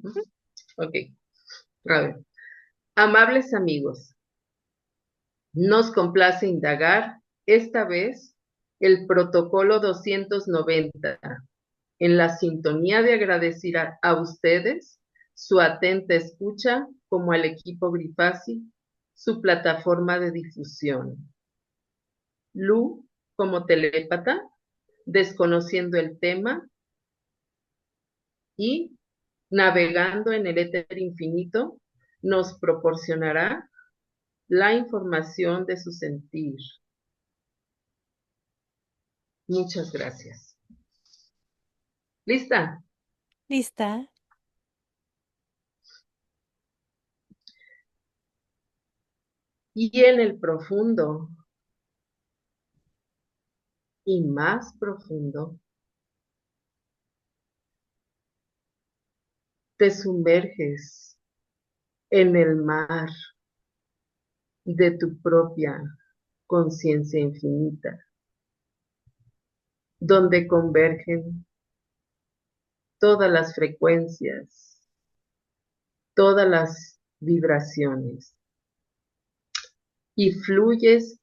Ujú. Ok, a ver. Amables amigos, nos complace indagar esta vez el protocolo 290 en la sintonía de agradecer a ustedes su atenta escucha como al equipo Grifasi, su plataforma de difusión. Lu, como telépata, desconociendo el tema y navegando en el éter infinito, nos proporcionará la información de su sentir. Muchas gracias. ¿Lista? Lista. Y en el profundo y más profundo, te sumerges en el mar de tu propia conciencia infinita, donde convergen todas las frecuencias, todas las vibraciones, y fluyes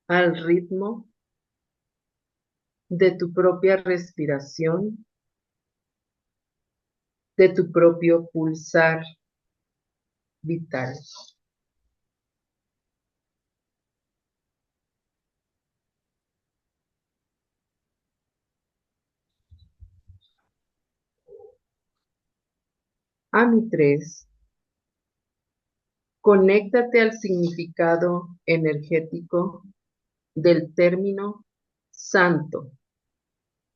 al ritmo de tu propia respiración, de tu propio pulsar vital. A mi tres, conéctate al significado energético del término santo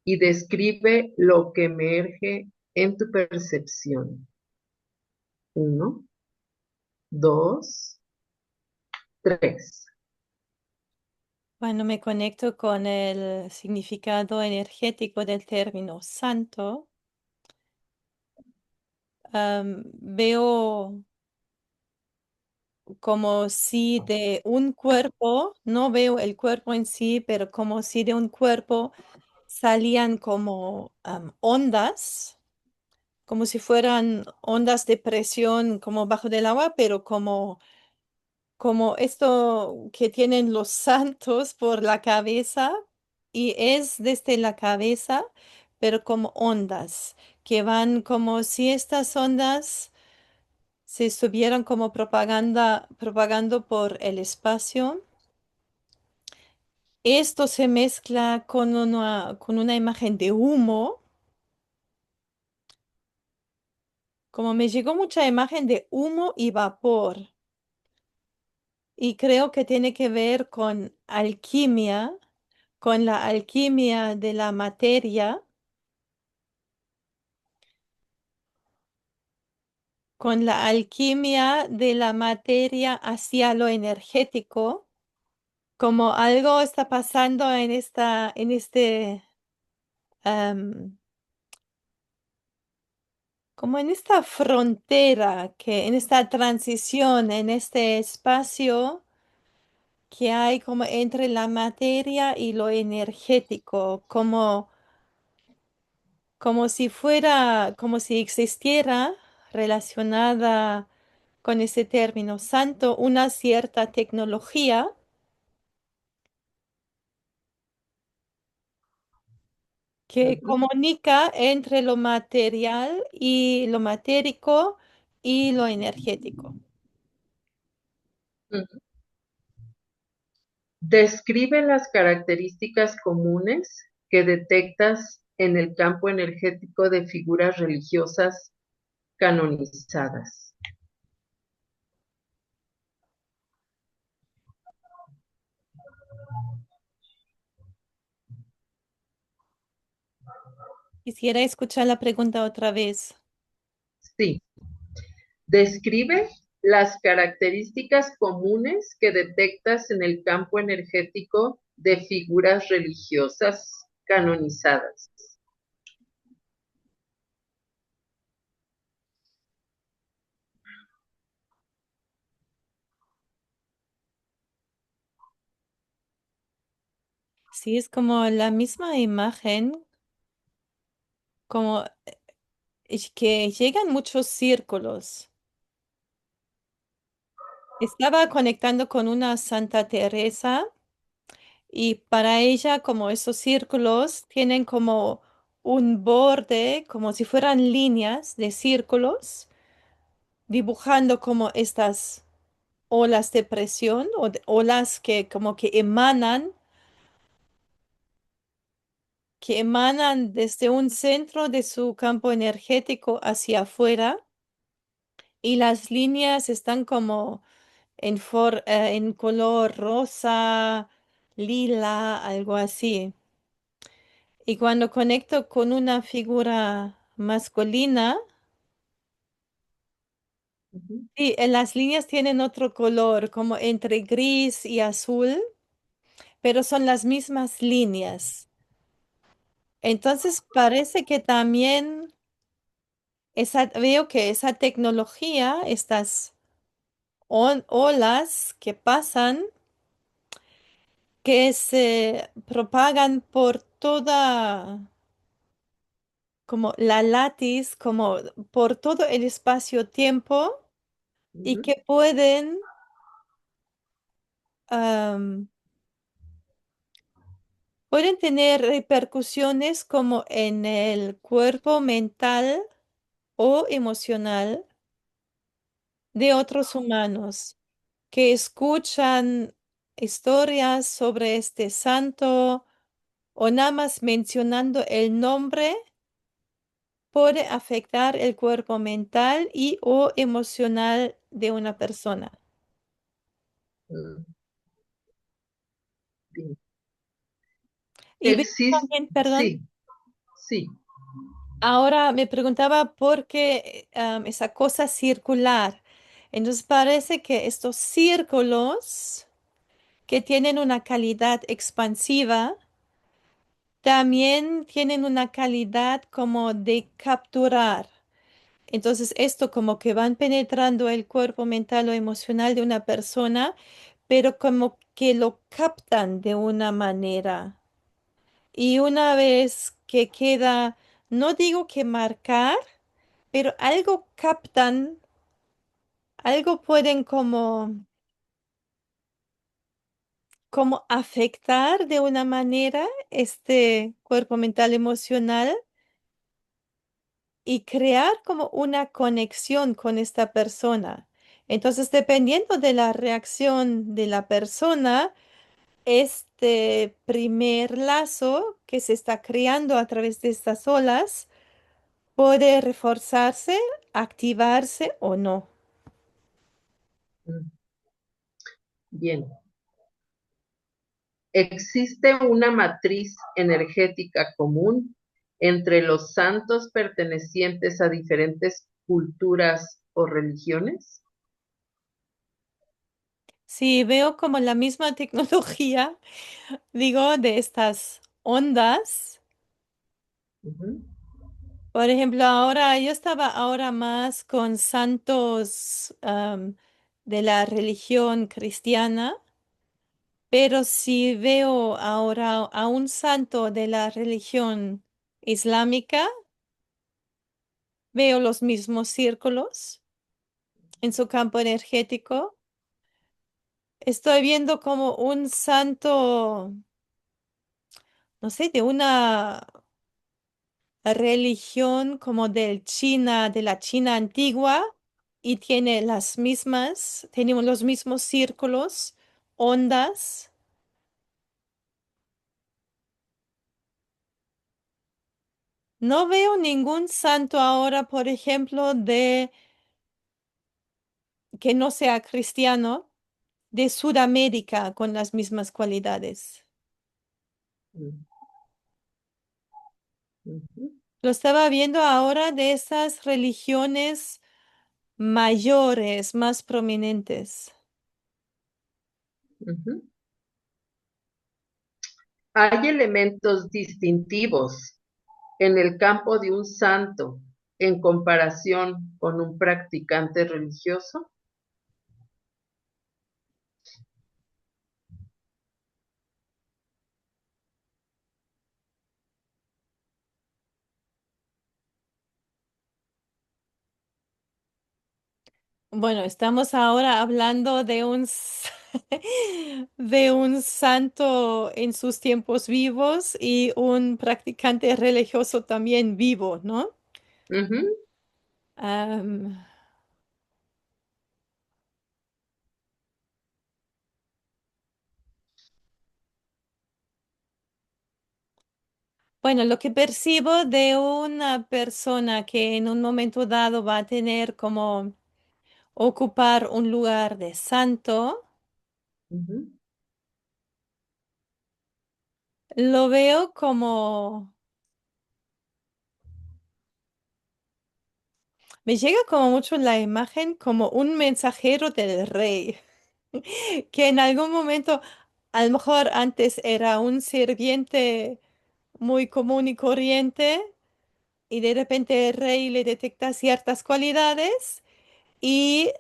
y describe lo que emerge en tu percepción. Uno, dos, tres. Cuando me conecto con el significado energético del término santo, veo como si de un cuerpo, no veo el cuerpo en sí, pero como si de un cuerpo salían como ondas, como si fueran ondas de presión como bajo del agua, pero como esto que tienen los santos por la cabeza y es desde la cabeza, pero como ondas que van como si estas ondas se estuvieran como propagando por el espacio. Esto se mezcla con una imagen de humo, como me llegó mucha imagen de humo y vapor. Y creo que tiene que ver con la alquimia de la materia, con la alquimia de la materia hacia lo energético, como algo está pasando em, como en esta frontera, en esta transición, en este espacio que hay como entre la materia y lo energético, como si fuera, como si existiera relacionada con ese término santo una cierta tecnología que Ujú, comunica entre lo material y lo matérico y lo energético. ujú. Describe las características comunes que detectas en el campo energético de figuras religiosas canonizadas. Quisiera escuchar la pregunta otra vez. Sí, describe las características comunes que detectas en el campo energético de figuras religiosas canonizadas. Sí, es como la misma imagen como es que llegan muchos círculos. Estaba conectando con una Santa Teresa y para ella como esos círculos tienen como un borde, como si fueran líneas de círculos, dibujando como estas olas de presión o olas que como que emanan desde un centro de su campo energético hacia afuera y las líneas están como en color rosa, lila, algo así. Y cuando conecto con una figura masculina, Ujú, sí, las líneas tienen otro color, como entre gris y azul, pero son las mismas líneas. Entonces parece que también veo que esa tecnología, estas olas que pasan, que se propagan por toda, como la látiz, como por todo el espacio-tiempo y ujú, que am, pueden tener repercusiones como en el cuerpo mental o emocional de otros humanos que escuchan historias sobre este santo o nada más mencionando el nombre puede afectar el cuerpo mental y o emocional de una persona. mm, bien. Y veo Existe, también, perdón, sí, sí. ahora me preguntaba por qué esa cosa circular. Entonces parece que estos círculos que tienen una calidad expansiva también tienen una calidad como de capturar. Entonces esto como que van penetrando el cuerpo mental o emocional de una persona, pero como que lo captan de una manera. Y una vez que queda, no digo que marcar, pero algo captan, algo pueden como afectar de una manera este cuerpo mental emocional y crear como una conexión con esta persona. Entonces, dependiendo de la reacción de la persona, este primer lazo que se está creando a través de estas olas puede reforzarse, activarse o no. Mm, bien. ¿Existe una matriz energética común entre los santos pertenecientes a diferentes culturas o religiones? Si veo como la misma tecnología, digo, de estas ondas. Ujú, Por ejemplo, ahora yo estaba ahora más con santos de la religión cristiana, pero si veo ahora a un santo de la religión islámica, veo los mismos círculos en su campo energético. Estoy viendo como un santo, no sé, de una religión como de la China antigua, y tiene tenemos los mismos círculos, ondas. No veo ningún santo ahora, por ejemplo, de que no sea cristiano, de Sudamérica con las mismas cualidades. mm, ujú, Lo estaba viendo ahora de esas religiones mayores, más prominentes. ujú. ¿Hay elementos distintivos en el campo de un santo en comparación con un practicante religioso? Bueno, estamos ahora hablando de de un santo en sus tiempos vivos y un practicante religioso también vivo, ¿no? Ujú, Am, bueno, lo que percibo de una persona que en un momento dado va a tener como ocupar un lugar de santo, ujú, lo veo como, me llega como mucho la imagen como un mensajero del rey, que en algún momento, a lo mejor antes era un sirviente muy común y corriente, y de repente el rey le detecta ciertas cualidades y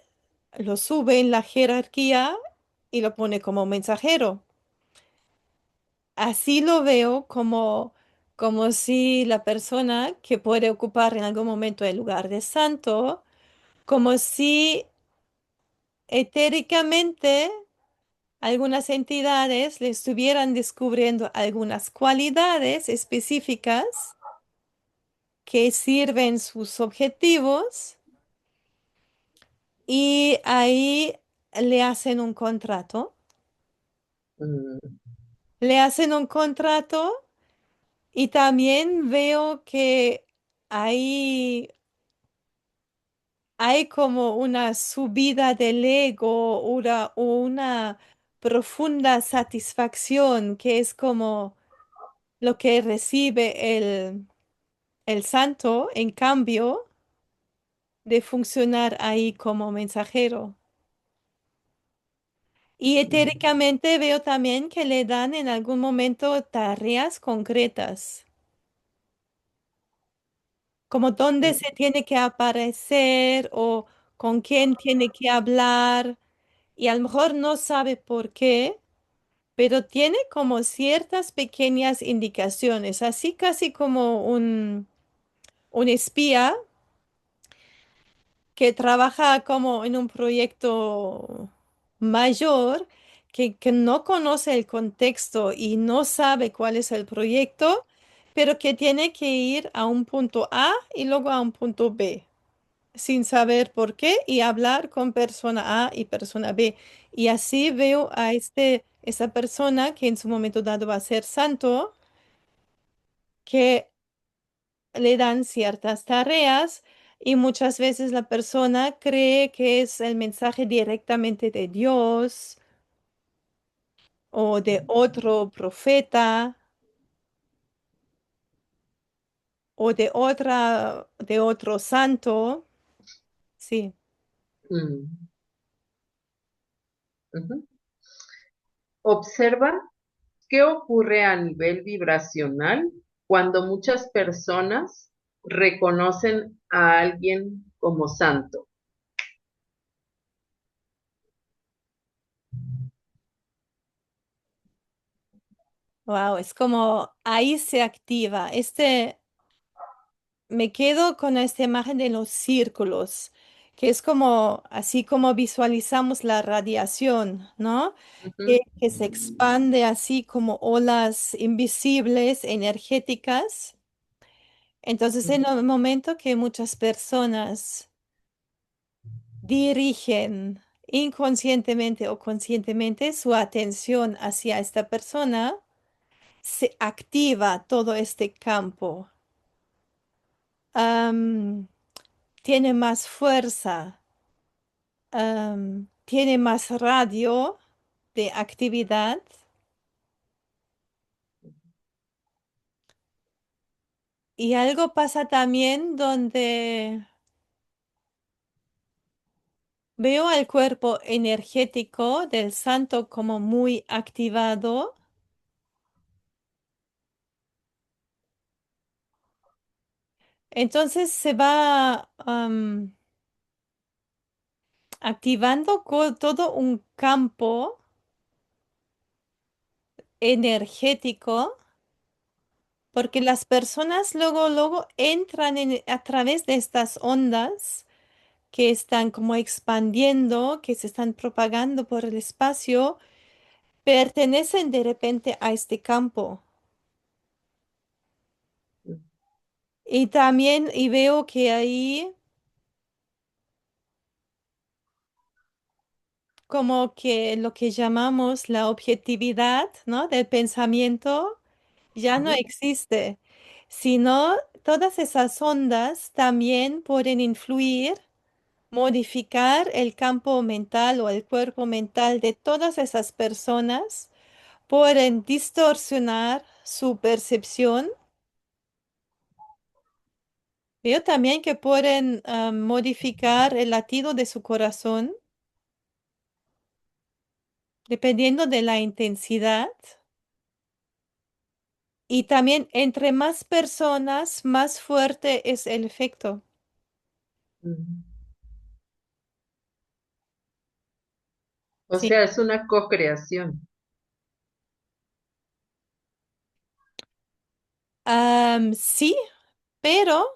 lo sube en la jerarquía y lo pone como mensajero. Así lo veo como, como si la persona que puede ocupar en algún momento el lugar de santo, como si etéricamente algunas entidades le estuvieran descubriendo algunas cualidades específicas que sirven sus objetivos y ahí le hacen un contrato. mm, Le hacen un contrato y también veo que ahí hay como una subida del ego, una profunda satisfacción que es como lo que recibe el santo en cambio de funcionar ahí como mensajero. Y mm, etéricamente veo también que le dan en algún momento tareas concretas, como dónde mm, se tiene que aparecer o con quién tiene que hablar, y a lo mejor no sabe por qué, pero tiene como ciertas pequeñas indicaciones, así casi como un espía que trabaja como en un proyecto mayor, que no conoce el contexto y no sabe cuál es el proyecto, pero que tiene que ir a un punto A y luego a un punto B, sin saber por qué y hablar con persona A y persona B. Y así veo a esa persona que en su momento dado va a ser santo, que le dan ciertas tareas y muchas veces la persona cree que es el mensaje directamente de Dios o de otro profeta o de otro santo. Sí. mm, ujú. Observa qué ocurre a nivel vibracional cuando muchas personas reconocen a alguien como santo. Wow, es como ahí se activa. Me quedo con esta imagen de los círculos, que es como, así como visualizamos la radiación, ¿no? Ujú, Que se expande así como olas invisibles, energéticas. Entonces, en el momento que muchas personas dirigen inconscientemente o conscientemente su atención hacia esta persona, se activa todo este campo. Am, tiene más fuerza, tiene más radio de actividad y algo pasa también donde veo al cuerpo energético del santo como muy activado. Entonces se va activando todo un campo energético porque las personas luego entran a través de estas ondas que están como expandiendo, que se están propagando por el espacio, pertenecen de repente a este campo. Y también, y veo que ahí como que lo que llamamos la objetividad, ¿no? Del pensamiento ya no Ujú, existe, sino todas esas ondas también pueden influir, modificar el campo mental o el cuerpo mental de todas esas personas, pueden distorsionar su percepción. Veo también que pueden modificar el latido de su corazón dependiendo de la intensidad. Y también entre más personas, más fuerte es el efecto. ujú. O Sí. sea, es una co-creación. Sí, pero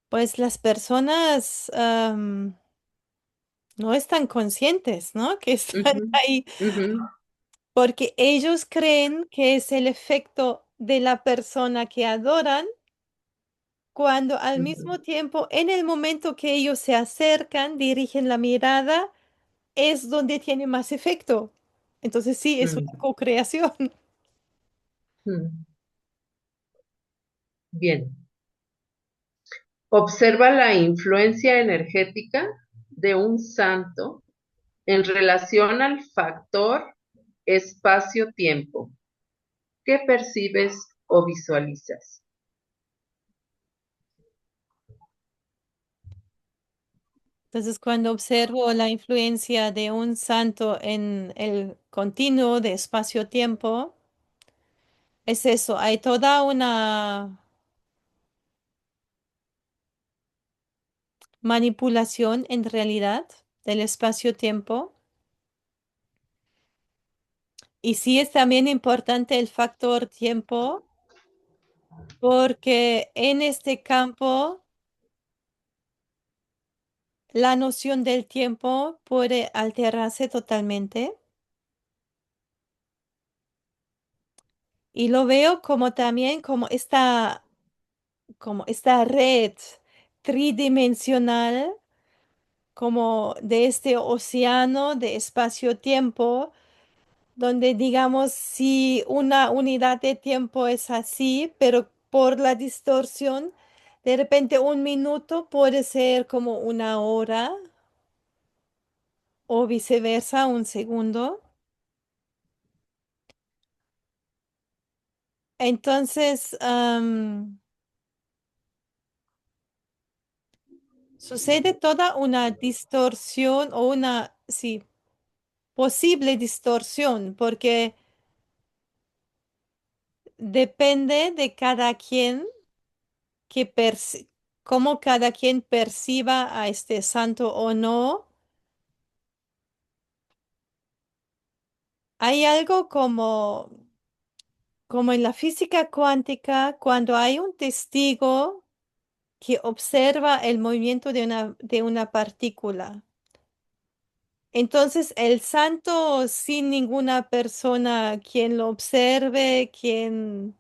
pues las personas no están conscientes, ¿no? Que están Ujú, ahí, ujú, porque ellos creen que es el efecto de la persona que adoran, cuando al ujú, mismo tiempo, en el momento que ellos se acercan, dirigen la mirada, es donde tiene más efecto. Entonces sí, es una ujú, co-creación. ujú. Bien. Observa la influencia energética de un santo en relación al factor espacio-tiempo. ¿Qué percibes o visualizas? Entonces, cuando observo la influencia de un santo en el continuo de espacio-tiempo, es eso, hay toda una manipulación en realidad del espacio-tiempo. Y sí es también importante el factor tiempo, porque en este campo la noción del tiempo puede alterarse totalmente. Y lo veo como también como esta red tridimensional, como de este océano de espacio-tiempo, donde digamos si una unidad de tiempo es así, pero por la distorsión, de repente un minuto puede ser como una hora o viceversa, un segundo. Entonces, sucede toda una distorsión o una, sí, posible distorsión, porque depende de cada quien cómo cada quien perciba a este santo o no. Hay algo como en la física cuántica, cuando hay un testigo que observa el movimiento de una partícula. Entonces, el santo sin ninguna persona quien lo observe, quien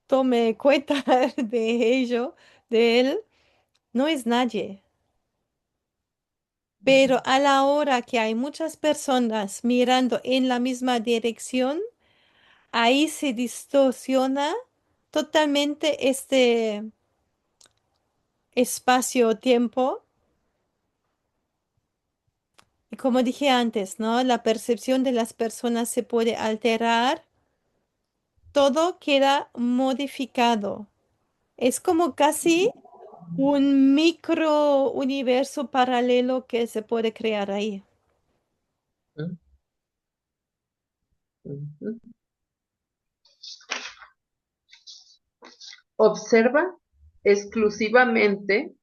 tome cuenta de ello, de él, no es nadie. Pero a la hora que hay muchas personas mirando en la misma dirección, ahí se distorsiona totalmente este espacio-tiempo. Y como dije antes, ¿no? La percepción de las personas se puede alterar, todo queda modificado. Es como casi un micro universo paralelo que se puede crear ahí. Ujú, ujú. Observa exclusivamente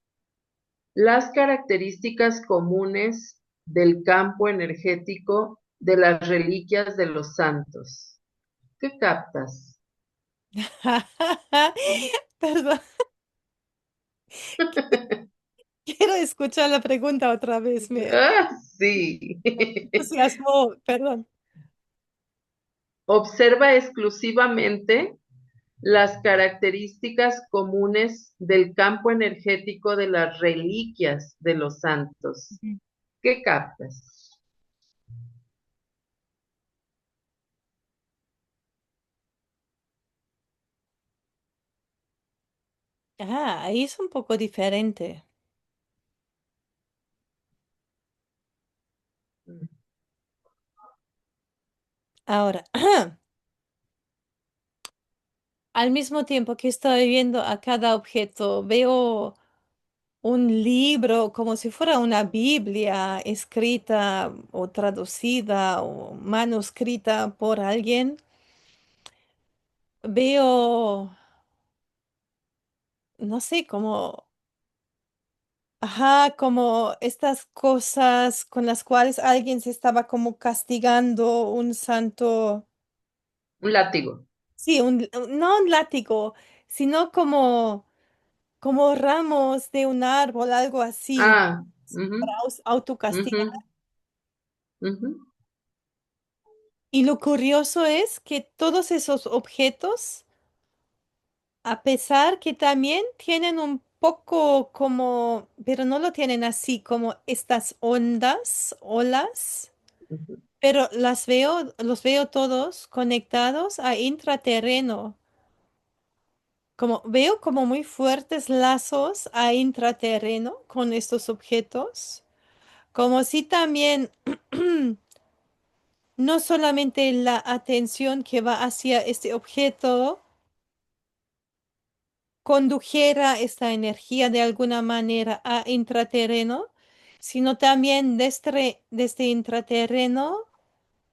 las características comunes del campo energético de las reliquias de los santos. ¿Qué captas? Perdón, quiero escuchar la pregunta otra vez. Me Ah, sí. entusiasmó, perdón. Observa exclusivamente las características comunes del campo energético de las reliquias de los santos. Ujú. ¿Qué captas? Ah, ahí es un poco diferente. Ahora, al mismo tiempo que estoy viendo a cada objeto, veo un libro como si fuera una Biblia escrita o traducida o manuscrita por alguien. Veo, no sé, como, ajá, como estas cosas con las cuales alguien se estaba como castigando un santo. Un látigo. Sí, no un látigo, sino como ramos de un árbol, algo así, Ah, ujú, para autocastigar. ujú, ujú, Y lo curioso es que todos esos objetos, a pesar que también tienen un poco como, pero no lo tienen así como estas ondas, olas, ujú, pero los veo todos conectados a intraterreno. Como veo como muy fuertes lazos a intraterreno con estos objetos, como si también no solamente la atención que va hacia este objeto condujera esta energía de alguna manera a intraterreno, sino también desde intraterreno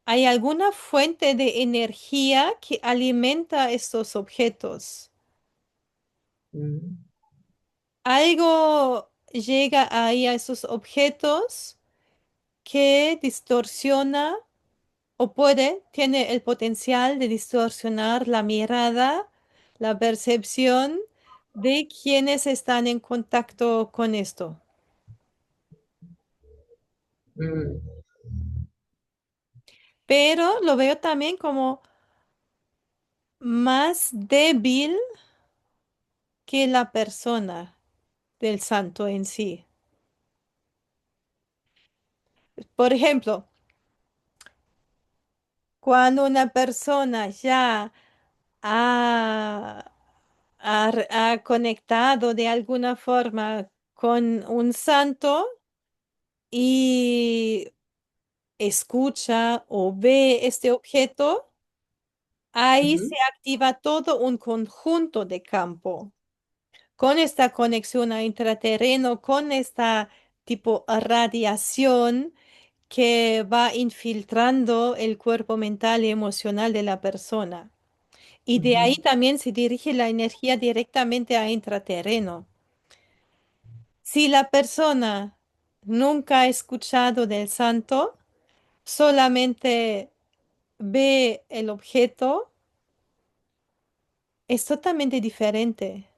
hay alguna fuente de energía que alimenta estos objetos. ujú, Algo llega ahí a esos objetos que distorsiona o tiene el potencial de distorsionar la mirada, la percepción de quienes están en contacto con esto. mm, Pero lo veo también como más débil que la persona del santo en sí. Por ejemplo, cuando una persona ya ha, ha conectado de alguna forma con un santo y escucha o ve este objeto, ahí se ujú, activa todo un conjunto de campo. Con esta conexión a intraterreno, con esta tipo radiación que va infiltrando el cuerpo mental y emocional de la persona. Y de ahí ujú, también se dirige la energía directamente a intraterreno. Si la persona nunca ha escuchado del santo, solamente ve el objeto, es totalmente diferente.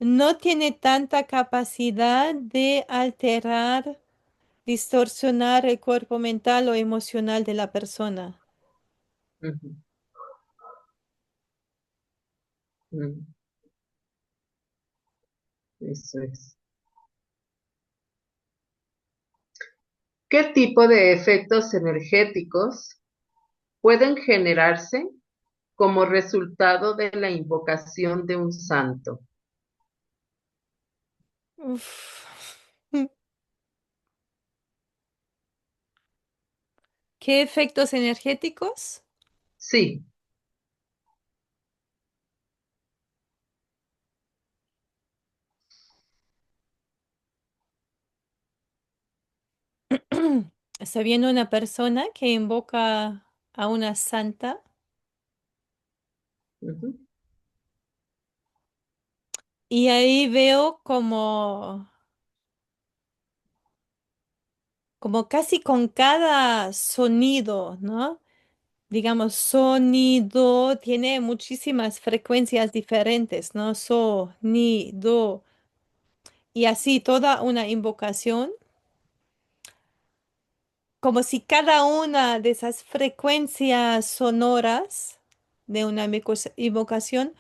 No tiene tanta capacidad de alterar, distorsionar el cuerpo mental o emocional de la persona. ujú, ujú. Eso es. ¿Qué tipo de efectos energéticos pueden generarse como resultado de la invocación de un santo? Uf. ¿Qué efectos energéticos? Sí. Está viendo una persona que invoca a una santa Ujú, y ahí veo como casi con cada sonido, ¿no? Digamos, sonido tiene muchísimas frecuencias diferentes, ¿no? So, ni, do. y así toda una invocación, como si cada una de esas frecuencias sonoras de una invocación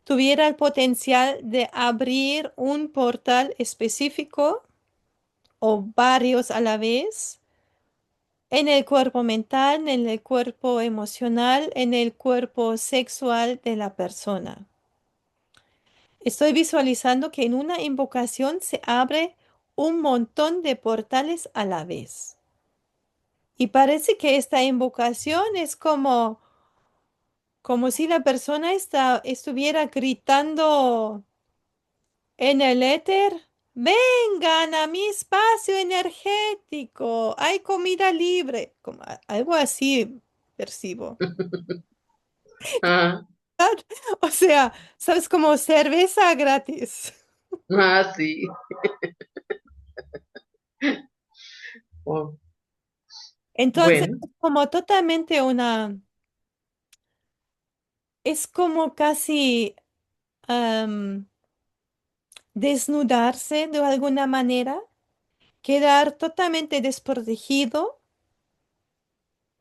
tuviera el potencial de abrir un portal específico o varios a la vez en el cuerpo mental, en el cuerpo emocional, en el cuerpo sexual de la persona. Estoy visualizando que en una invocación se abre un montón de portales a la vez. Y parece que esta invocación es como si la persona estuviera gritando en el éter. Vengan a mi espacio energético. Hay comida libre. Como algo así percibo. Ah, O sea, ¿sabes? Como cerveza gratis. ah, sí. Oh, Entonces, bueno, es como totalmente es como casi am, desnudarse de alguna manera, quedar totalmente desprotegido,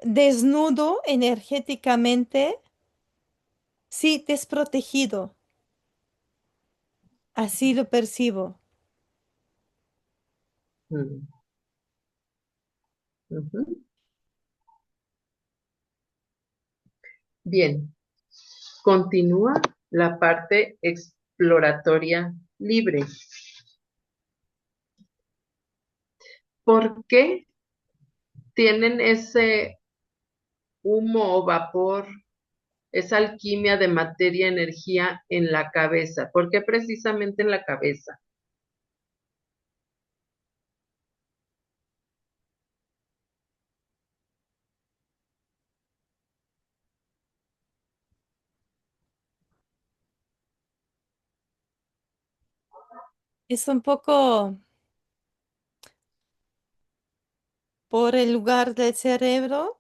desnudo energéticamente, sí, desprotegido, así lo percibo. mm, ujú. Bien, continúa la parte exploratoria libre. ¿Por qué tienen ese humo o vapor, esa alquimia de materia, energía en la cabeza? ¿Por qué precisamente en la cabeza? Es un poco por el lugar del cerebro,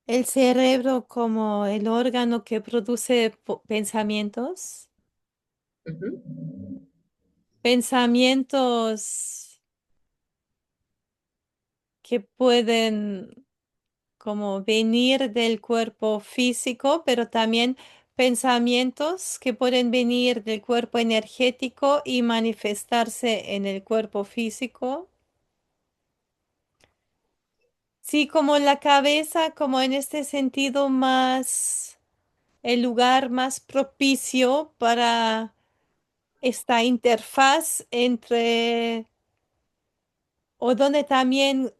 el cerebro como el órgano que produce pensamientos, Ujú, pensamientos que pueden como venir del cuerpo físico, pero también pensamientos que pueden venir del cuerpo energético y manifestarse en el cuerpo físico. Sí, como la cabeza, como en este sentido más, el lugar más propicio para esta interfaz entre, o donde también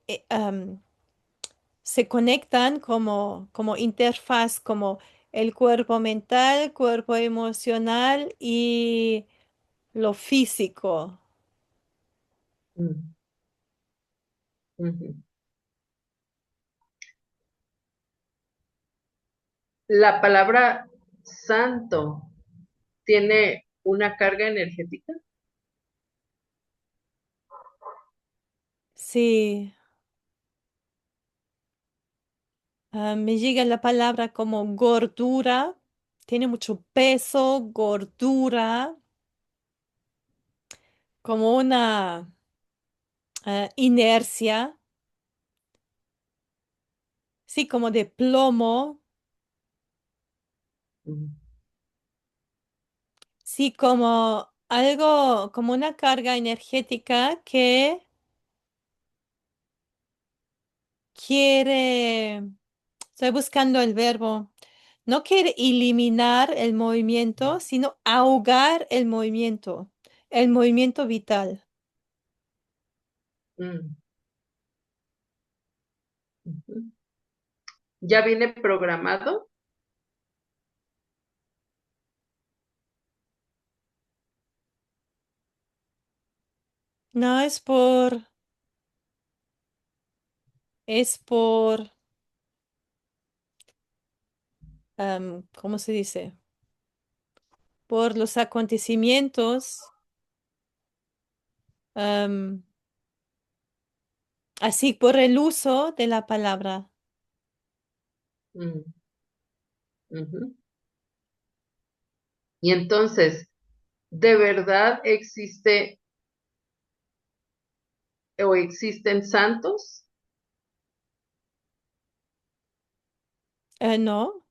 se conectan como interfaz, como el cuerpo mental, cuerpo emocional y lo físico. mm, ujú. La palabra santo tiene una carga energética. Sí, me llega la palabra como gordura, tiene mucho peso, gordura, como una inercia, sí, como de plomo, Mm, sí, como algo, como una carga energética que quiere, estoy buscando el verbo, no quiere eliminar el movimiento, sino ahogar el movimiento vital. mm, ujú. ¿Ya viene programado? No es por, ¿cómo se dice? Por los acontecimientos, am, así por el uso de la palabra. Mm, ujú. Y entonces, ¿De verdad existe o existen santos? No,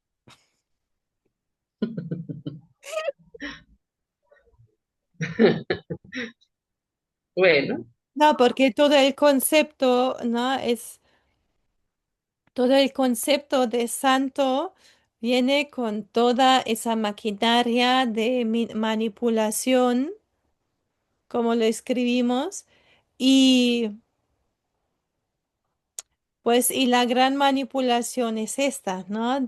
Bueno, no, porque todo el concepto, ¿no? Todo el concepto de santo viene con toda esa maquinaria de manipulación, como lo escribimos, y pues y la gran manipulación es esta, ¿no?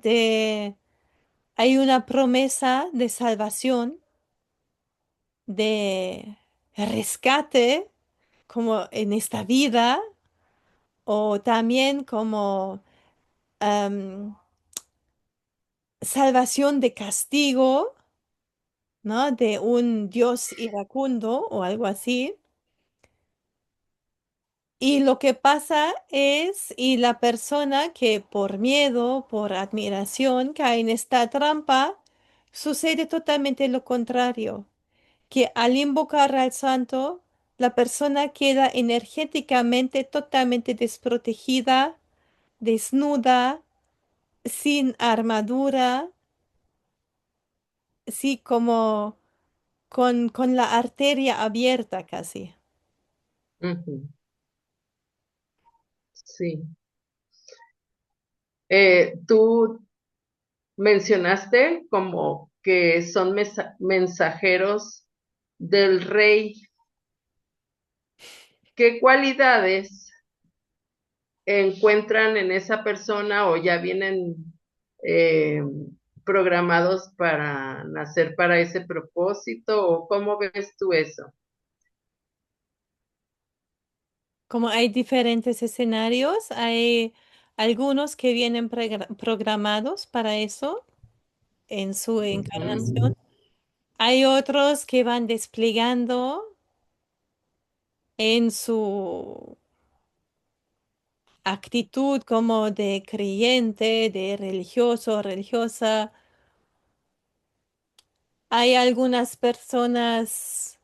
Hay una promesa de salvación, de rescate, como en esta vida, o también como am, salvación de castigo, ¿no? De un Dios iracundo o algo así. Y lo que pasa es, y la persona que por miedo, por admiración, cae en esta trampa, sucede totalmente lo contrario, que al invocar al santo, la persona queda energéticamente totalmente desprotegida, desnuda, sin armadura, sí, como con la arteria abierta casi. ujú, sí. Tú mencionaste como que son mensajeros del rey. ¿Qué cualidades encuentran en esa persona o ya vienen eh, programados para nacer para ese propósito? ¿O cómo ves tú eso? Como hay diferentes escenarios, hay algunos que vienen programados para eso en su encarnación. Ujú, Hay otros que van desplegando en su actitud como de creyente, de religioso, religiosa. Hay algunas personas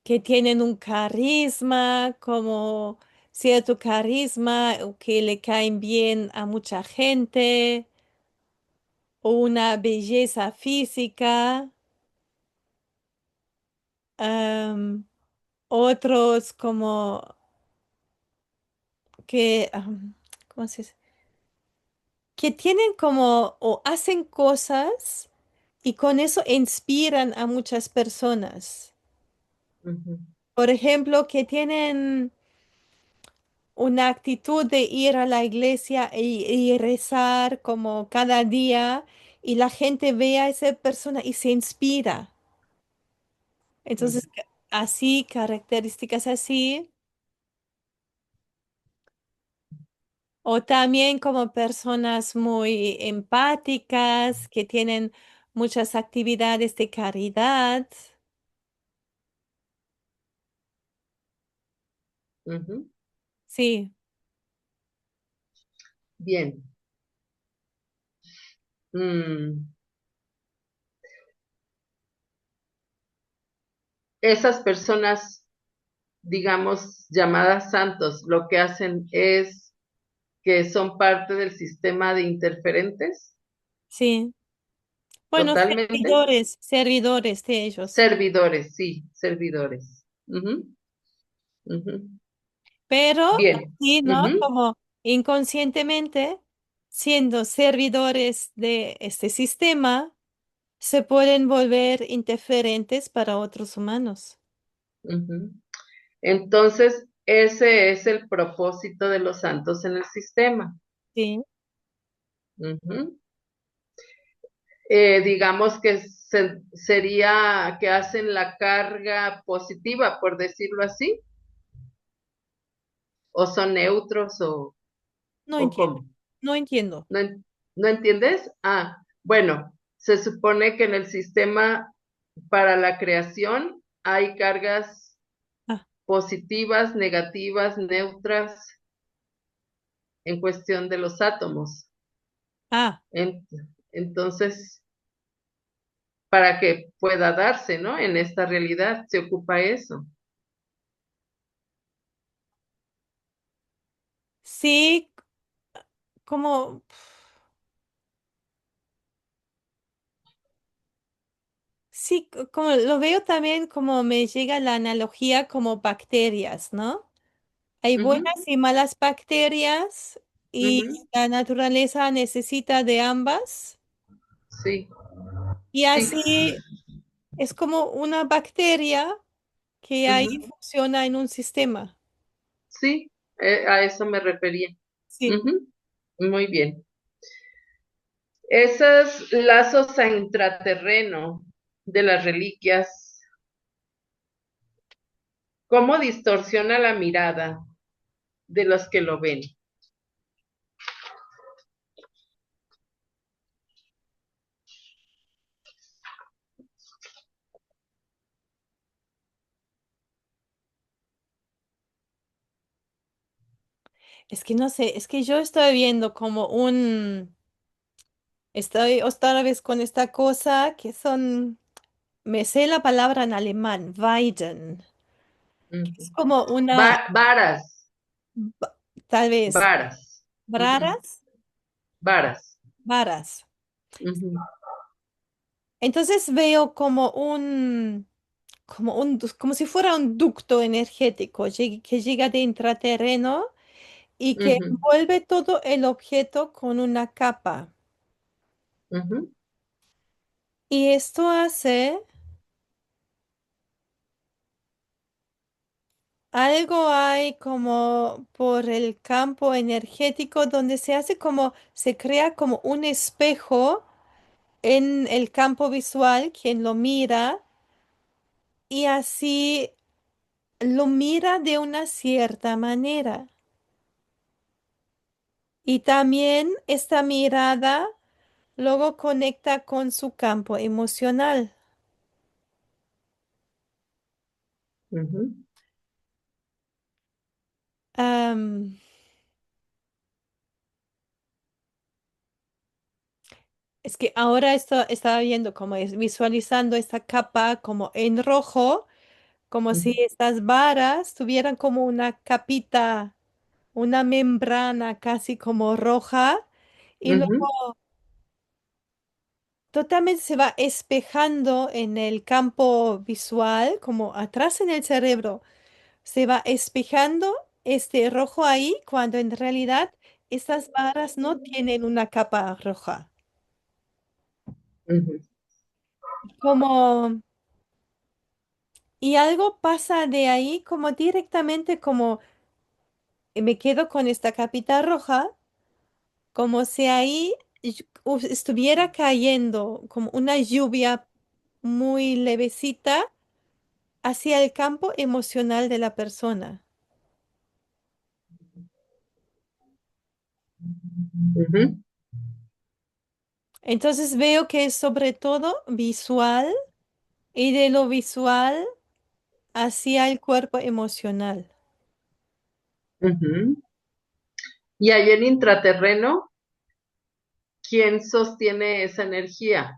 que tienen un carisma, como cierto carisma, o que le caen bien a mucha gente, o una belleza física. am, Otros como que, ¿cómo se dice? Que tienen como o hacen cosas y con eso inspiran a muchas personas. ujú, Por ejemplo, que tienen una actitud de ir a la iglesia y rezar como cada día y la gente ve a esa persona y se inspira. ujú, Entonces, así, características así. O también como personas muy empáticas, que tienen muchas actividades de caridad. ujú. Sí, Bien. Mm, Esas personas, digamos, llamadas santos, lo que hacen es que son parte del sistema de interferentes, sí. Bueno, totalmente. servidores de ellos. Servidores, sí, servidores. Ujú, ujú. Pero Bien. así, ¿no? Ujú, Como inconscientemente, siendo servidores de este sistema, se pueden volver interferentes para otros humanos. ujú. Entonces, ese es el propósito de los santos en el sistema. Sí. Ujú. Digamos que sería que hacen la carga positiva, por decirlo así, o son neutros No o entiendo, cómo. no entiendo. ¿No, no entiendes? Bueno, se supone que en el sistema para la creación hay cargas Ah, positivas, negativas, neutras en cuestión de los átomos. ah, En- entonces, para que pueda darse, ¿no? En esta realidad se ocupa eso. Sí, como, sí, como lo veo también como me llega la analogía como bacterias, ¿no? Hay buenas Ujú, y malas bacterias y ujú, la naturaleza necesita de ambas. sí, Y sí, así es como una bacteria que ahí ujú, funciona en un sistema. sí, a eso me refería. Sí. Ujú, muy bien. Esos lazos a intraterreno de las reliquias, ¿cómo distorsiona la mirada de los que lo ven? Es que no sé, es que yo estoy viendo como estoy otra vez con esta cosa que son, me sé la palabra en alemán, Weiden, que Ujú. es como una, Varas, ba- tal vez, varas, ujú, braras, varas. varas. Ujú, Entonces veo como si fuera un ducto energético que llega de intraterreno y que ujú, envuelve todo el objeto con una capa. ujú, Y esto hace algo hay como por el campo energético donde se hace como, se crea como un espejo en el campo visual, quien lo mira, y así lo mira de una cierta manera. Y también esta mirada luego conecta con su campo emocional. ujú, Am, es que ahora estaba viendo como es visualizando esta capa como en rojo, como si ujú, estas varas tuvieran como una capita, una membrana casi como roja, y ujú, luego totalmente se va espejando en el campo visual, como atrás en el cerebro. Se va espejando este rojo ahí cuando en realidad estas varas no tienen una capa roja. ujú, Como, y algo pasa de ahí como directamente como me quedo con esta capita roja, como si ahí estuviera cayendo como una lluvia muy levecita hacia el campo emocional de la persona. ujú, Entonces veo que es sobre todo visual y de lo visual hacia el cuerpo emocional. ujú. Y ahí en intraterreno, ¿quién sostiene esa energía?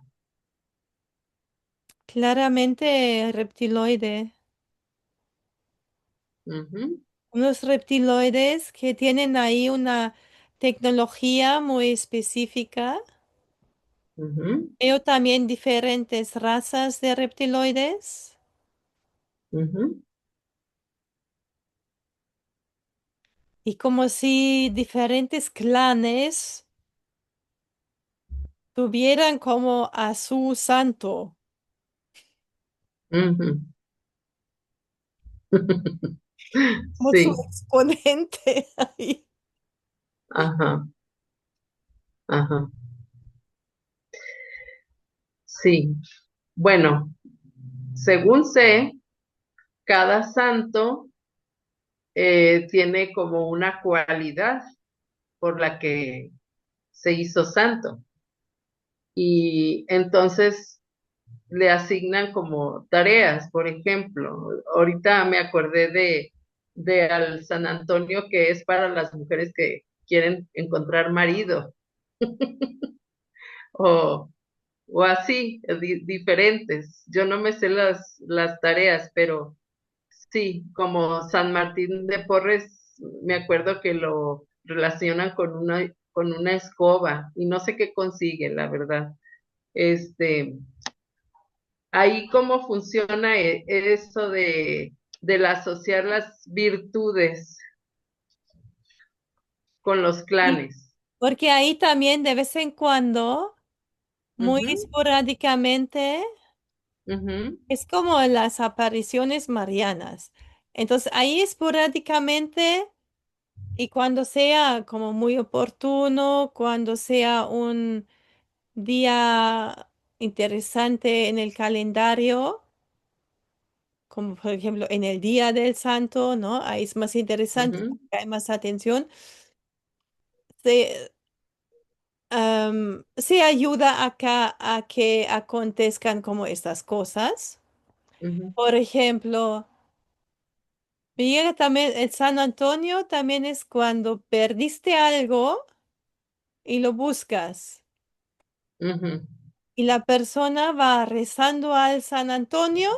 Claramente reptiloide. Ujú, Unos reptiloides que tienen ahí una tecnología muy específica. ujú, Veo también diferentes razas de reptiloides ujú, y como si diferentes clanes tuvieran como a su santo, ujú. como su Sí, exponente ahí. ajá, ajá, sí. Bueno, según sé, cada santo tiene como una cualidad por la que se hizo santo. Y entonces le asignan como tareas, por ejemplo. Ahorita me acordé de al San Antonio que es para las mujeres que quieren encontrar marido o, o así, diferentes. Yo no me sé las tareas, pero sí, como San Martín de Porres, me acuerdo que lo relacionan con una escoba y no sé qué consigue, la verdad. Este, ahí cómo funciona eso del asociar las virtudes con los Sí, clanes. porque ahí también de vez en cuando, muy Ujú, esporádicamente, ujú, es como las apariciones marianas. Entonces ahí esporádicamente y cuando sea como muy oportuno, cuando sea un día interesante en el calendario, como por ejemplo en el Día del Santo, ¿no? Ahí es más interesante, ujú, hay más atención. Se, sí ayuda acá a que acontezcan como estas cosas. ujú, Por ejemplo, me llega también el San Antonio, también es cuando perdiste algo y lo buscas. ujú, Y la persona va rezando al San Antonio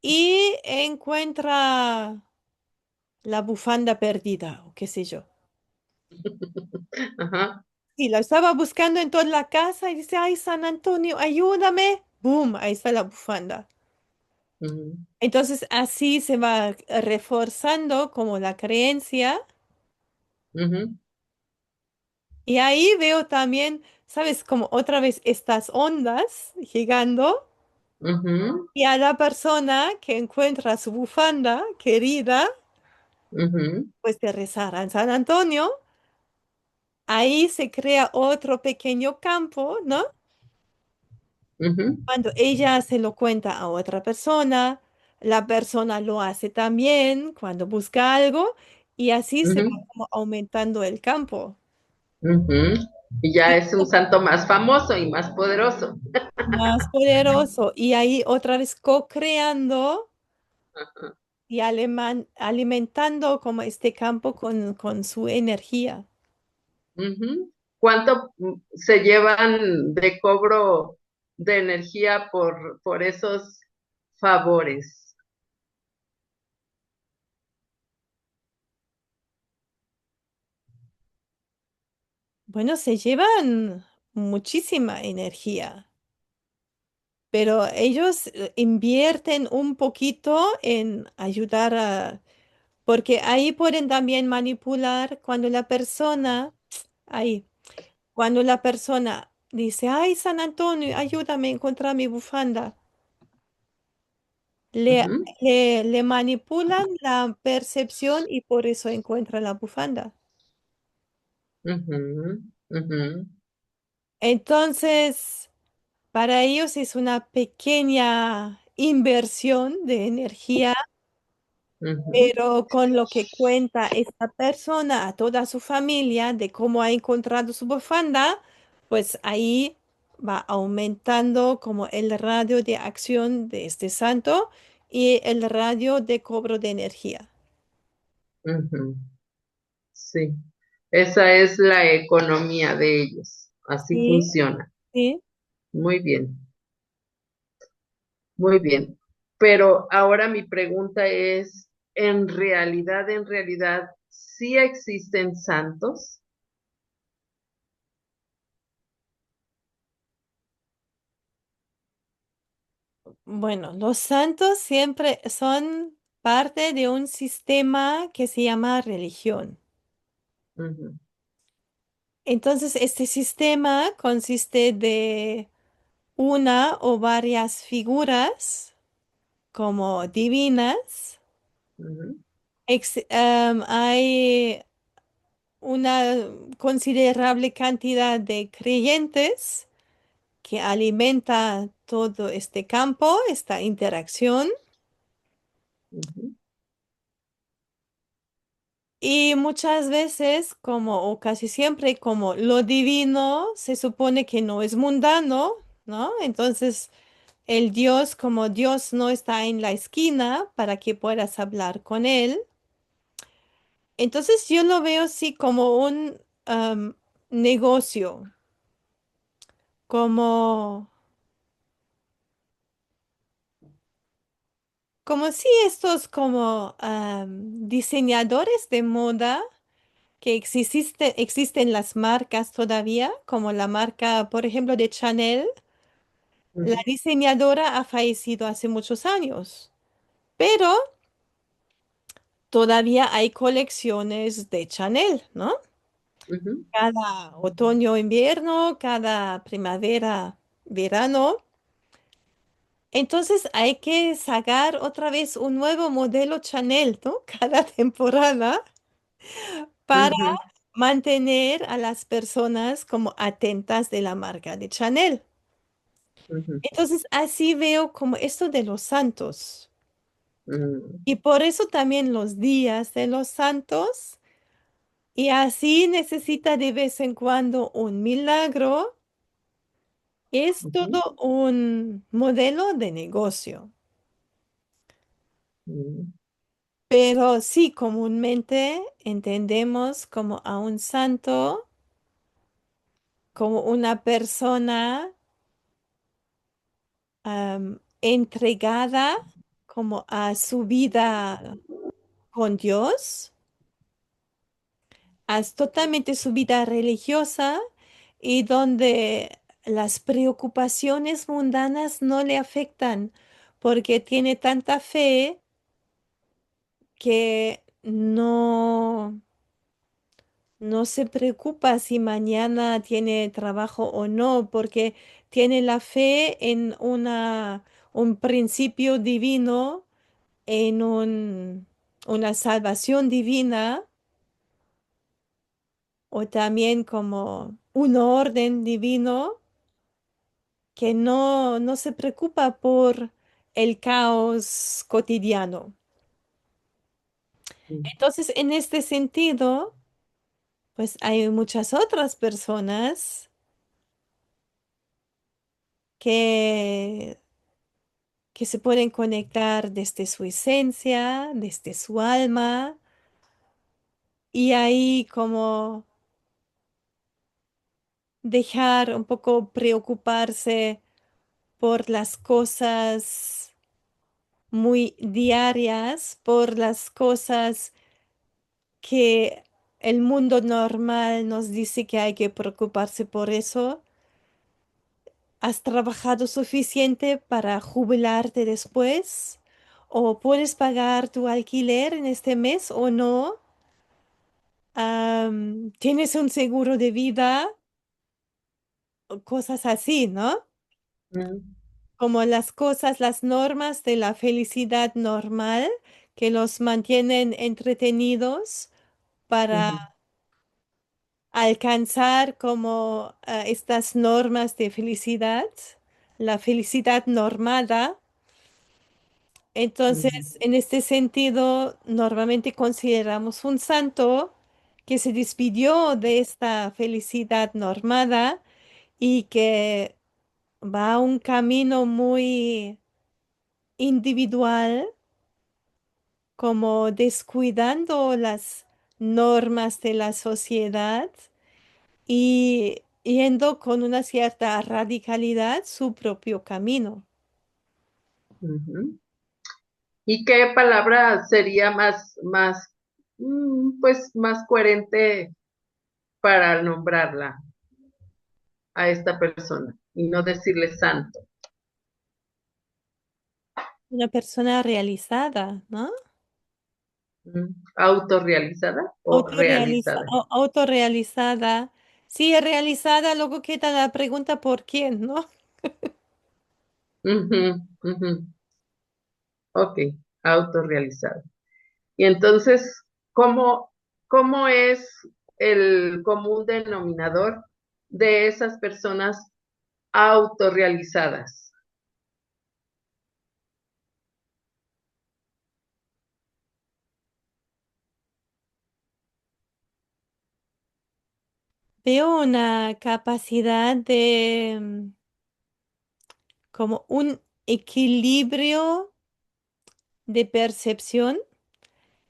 y encuentra la bufanda perdida o qué sé yo. ajá, Y la estaba buscando en toda la casa y dice, ay, San Antonio, ayúdame. ¡Boom! Ahí está la bufanda. ujú, Entonces así se va reforzando como la creencia. ujú, Y ahí veo también, ¿sabes? Como otra vez estas ondas llegando ujú, y a la persona que encuentra su bufanda querida, ujú, pues de rezar a San Antonio, ahí se crea otro pequeño campo, ¿no? ujú, Cuando ella se lo cuenta a otra persona, la persona lo hace también cuando busca algo y así se va ujú, como aumentando el campo. ujú. Y ya es un santo más famoso y más poderoso. Más poderoso y ahí otra vez co-creando Ajá, y alimentando como este campo con su energía. ujú. ¿Cuánto se llevan de cobro de energía por esos favores? Bueno, se llevan muchísima energía, pero ellos invierten un poquito en ayudar a, porque ahí pueden también manipular cuando la persona, ahí, cuando la persona dice, ay, San Antonio, ayúdame a encontrar mi bufanda. Le, Ujú, le manipulan la percepción y por eso encuentra la bufanda. ujú, ujú, Entonces, para ellos es una pequeña inversión de energía, ujú, pero con lo que cuenta esta persona a toda su familia de cómo ha encontrado su bufanda, pues ahí va aumentando como el radio de acción de este santo y el radio de cobro de energía. ujú. Sí, esa es la economía de ellos. Así Sí, funciona. sí. Muy bien, muy bien. Pero ahora mi pregunta es, en realidad, ¿sí existen santos? Bueno, los santos siempre son parte de un sistema que se llama religión. Ujú, Entonces, este sistema consiste de una o varias figuras como divinas. ujú, Hay una considerable cantidad de creyentes que alimenta todo este campo, esta interacción. ujú, Y muchas veces, como, o casi siempre, como lo divino se supone que no es mundano, ¿no? Entonces, el Dios, como Dios no está en la esquina para que puedas hablar con él, entonces yo lo veo así como un negocio, como como si estos como diseñadores de moda que existen las marcas todavía, como la marca, por ejemplo, de Chanel. La Ujú, diseñadora ha fallecido hace muchos años, pero todavía hay colecciones de Chanel, ¿no? ujú, Cada otoño, invierno, cada primavera, verano. Entonces hay que sacar otra vez un nuevo modelo Chanel, ¿no? Cada temporada para ujú, mantener a las personas como atentas de la marca de Chanel. ujú, Entonces así veo como esto de los santos. ujú, Y por eso también los días de los santos. Y así necesita de vez en cuando un milagro. Es ujú, todo un modelo de negocio. ujú, Pero sí, comúnmente entendemos como a un santo, como una persona entregada como a su vida con Dios, a totalmente su vida religiosa y donde las preocupaciones mundanas no le afectan porque tiene tanta fe que no se preocupa si mañana tiene trabajo o no, porque tiene la fe en un principio divino, en una salvación divina, o también como un orden divino que no se preocupa por el caos cotidiano. ujú, Entonces, en este sentido, pues hay muchas otras personas que que se pueden conectar desde su esencia, desde su alma, y ahí como dejar un poco preocuparse por las cosas muy diarias, por las cosas que el mundo normal nos dice que hay que preocuparse por eso. ¿Has trabajado suficiente para jubilarte después? ¿O puedes pagar tu alquiler en este mes o no? ¿Tienes un seguro de vida? O cosas así, ¿no? ujú, Como las cosas, las normas de la felicidad normal que los mantienen entretenidos para ujú, alcanzar como estas normas de felicidad, la felicidad normada. ujú, Entonces, en este sentido, normalmente consideramos un santo que se despidió de esta felicidad normada y que va a un camino muy individual, como descuidando las normas de la sociedad y yendo con una cierta radicalidad su propio camino. ujú. ¿Y qué palabra sería pues, más coherente para nombrarla a esta persona y no decirle santo? Una persona realizada, ¿no? ¿Autorrealizada o realizada? Autorrealizada. Sí, realizada, luego queda la pregunta ¿por quién, no? Ujú, ujú. Ok, autorrealizada. Y entonces, ¿cómo es el común denominador de esas personas autorrealizadas? Veo una capacidad de como un equilibrio de percepción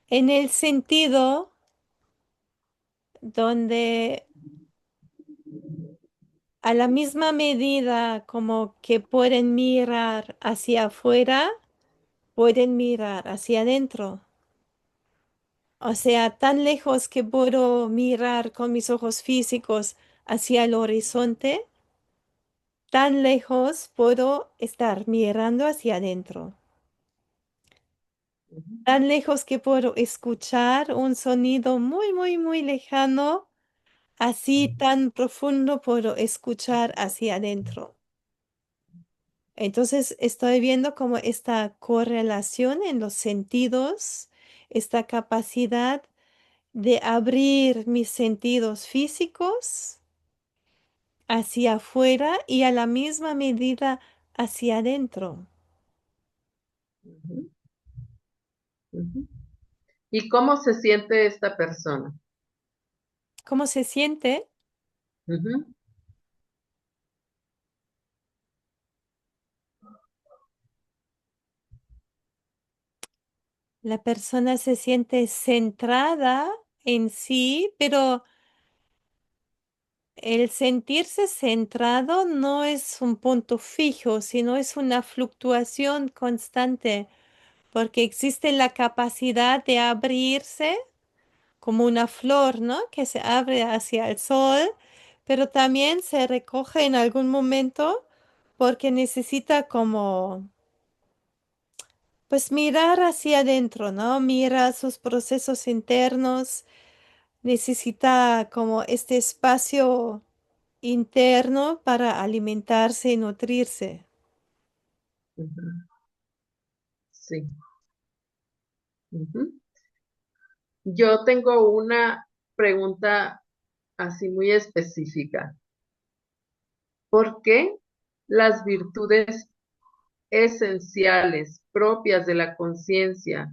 en el sentido donde a la misma medida como que pueden mirar hacia afuera, pueden mirar hacia adentro. O sea, tan lejos que puedo mirar con mis ojos físicos hacia el horizonte, tan lejos puedo estar mirando hacia adentro. ujú, Tan lejos que puedo escuchar un sonido muy, muy, muy lejano, así tan profundo puedo escuchar hacia adentro. Entonces estoy viendo como esta correlación en los sentidos, esta capacidad de abrir mis sentidos físicos hacia afuera y a la misma medida hacia adentro. ujú, ujú. ¿Y cómo se siente esta persona? ¿Cómo se siente? Ujú, La persona se siente centrada en sí, pero el sentirse centrado no es un punto fijo, sino es una fluctuación constante, porque existe la capacidad de abrirse como una flor, ¿no? Que se abre hacia el sol, pero también se recoge en algún momento porque necesita como, pues mirar hacia adentro, ¿no? Mira sus procesos internos, necesita como este espacio interno para alimentarse y nutrirse. ujú. Sí. Ujú. Yo tengo una pregunta así muy específica. ¿Por qué las virtudes esenciales propias de la conciencia,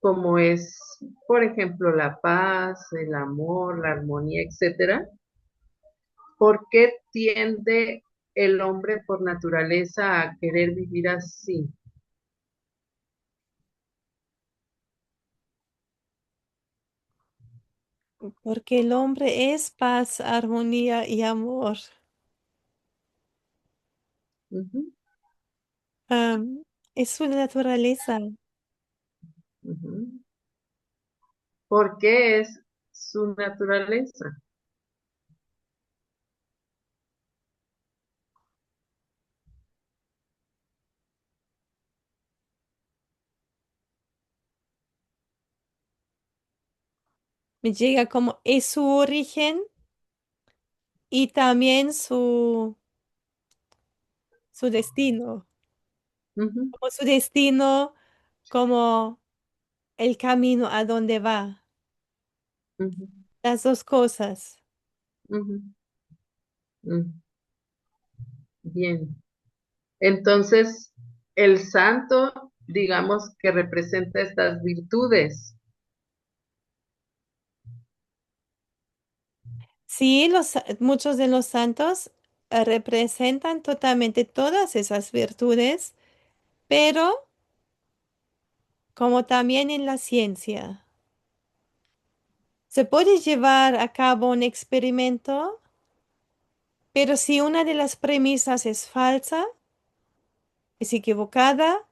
como es, por ejemplo, la paz, el amor, la armonía, etcétera, por qué tiende el hombre por naturaleza a querer vivir así? Porque el hombre es paz, armonía y amor. Ujú, Am, es su naturaleza. ujú. ¿Por qué es su naturaleza? Me llega como es su origen y también su destino. Ujú, Como su destino, como el camino a donde va. ujú, Las dos cosas. ujú, ujú. Bien. Entonces, el santo, digamos que representa estas virtudes. Sí, muchos de los santos representan totalmente todas esas virtudes, pero como también en la ciencia. Se puede llevar a cabo un experimento, pero si una de las premisas es falsa, es equivocada,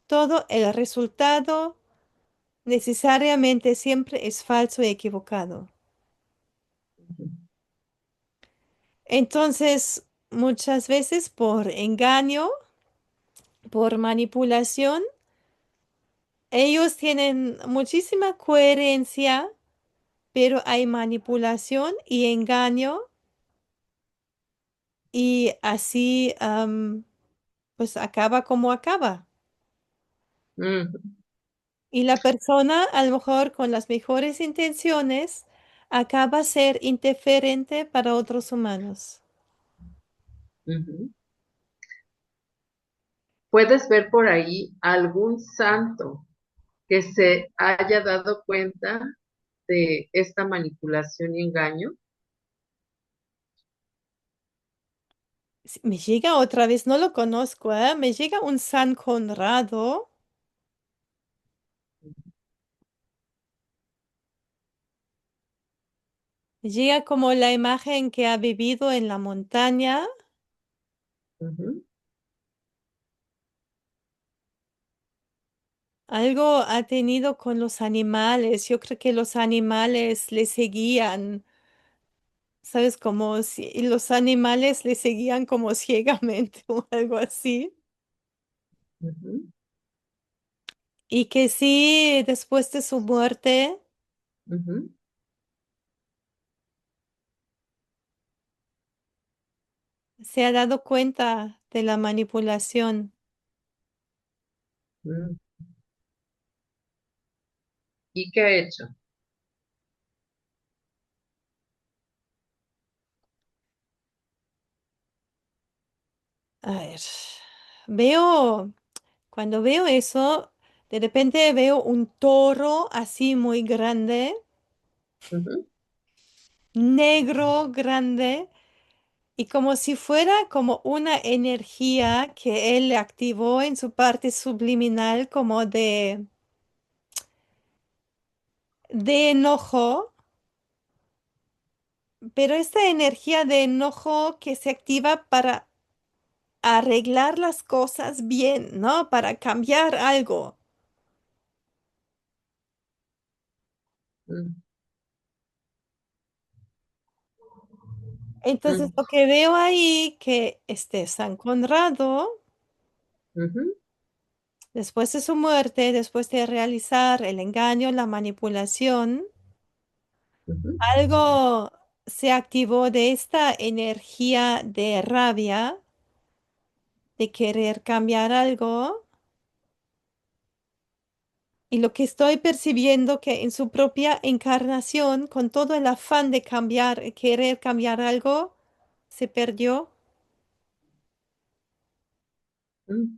todo el resultado necesariamente siempre es falso y equivocado. Entonces, muchas veces por engaño, por manipulación, ellos tienen muchísima coherencia, pero hay manipulación y engaño y así pues acaba como acaba. Ujú, Y la persona, a lo mejor con las mejores intenciones, acaba ser interferente para otros humanos. ujú. ¿Puedes ver por ahí algún santo que se haya dado cuenta de esta manipulación y engaño? Me llega otra vez, no lo conozco, ¿eh? Me llega un San Conrado. Me llega como la imagen que ha vivido en la montaña. Ujú, Algo ha tenido con los animales. Yo creo que los animales le seguían, ¿sabes? Como si y los animales le seguían como ciegamente o algo así. Ujú, Y que sí, después de su muerte, ujú, se ha dado cuenta de la manipulación. mm. ¿Y qué ha hecho? A ver, veo, cuando veo eso, de repente veo un toro así muy grande, Ujú, negro, grande. Y como si fuera como una energía que él activó en su parte subliminal como de enojo, pero esta energía de enojo que se activa para arreglar las cosas bien, ¿no? Para cambiar algo. mm, Entonces mm, lo que veo ahí que este San Conrado, ujú, después de su muerte, después de realizar el engaño, la manipulación, ujú, algo se activó de esta energía de rabia, de querer cambiar algo, y lo que estoy percibiendo que en su propia encarnación, con todo el afán de cambiar, querer cambiar algo, se perdió. mm,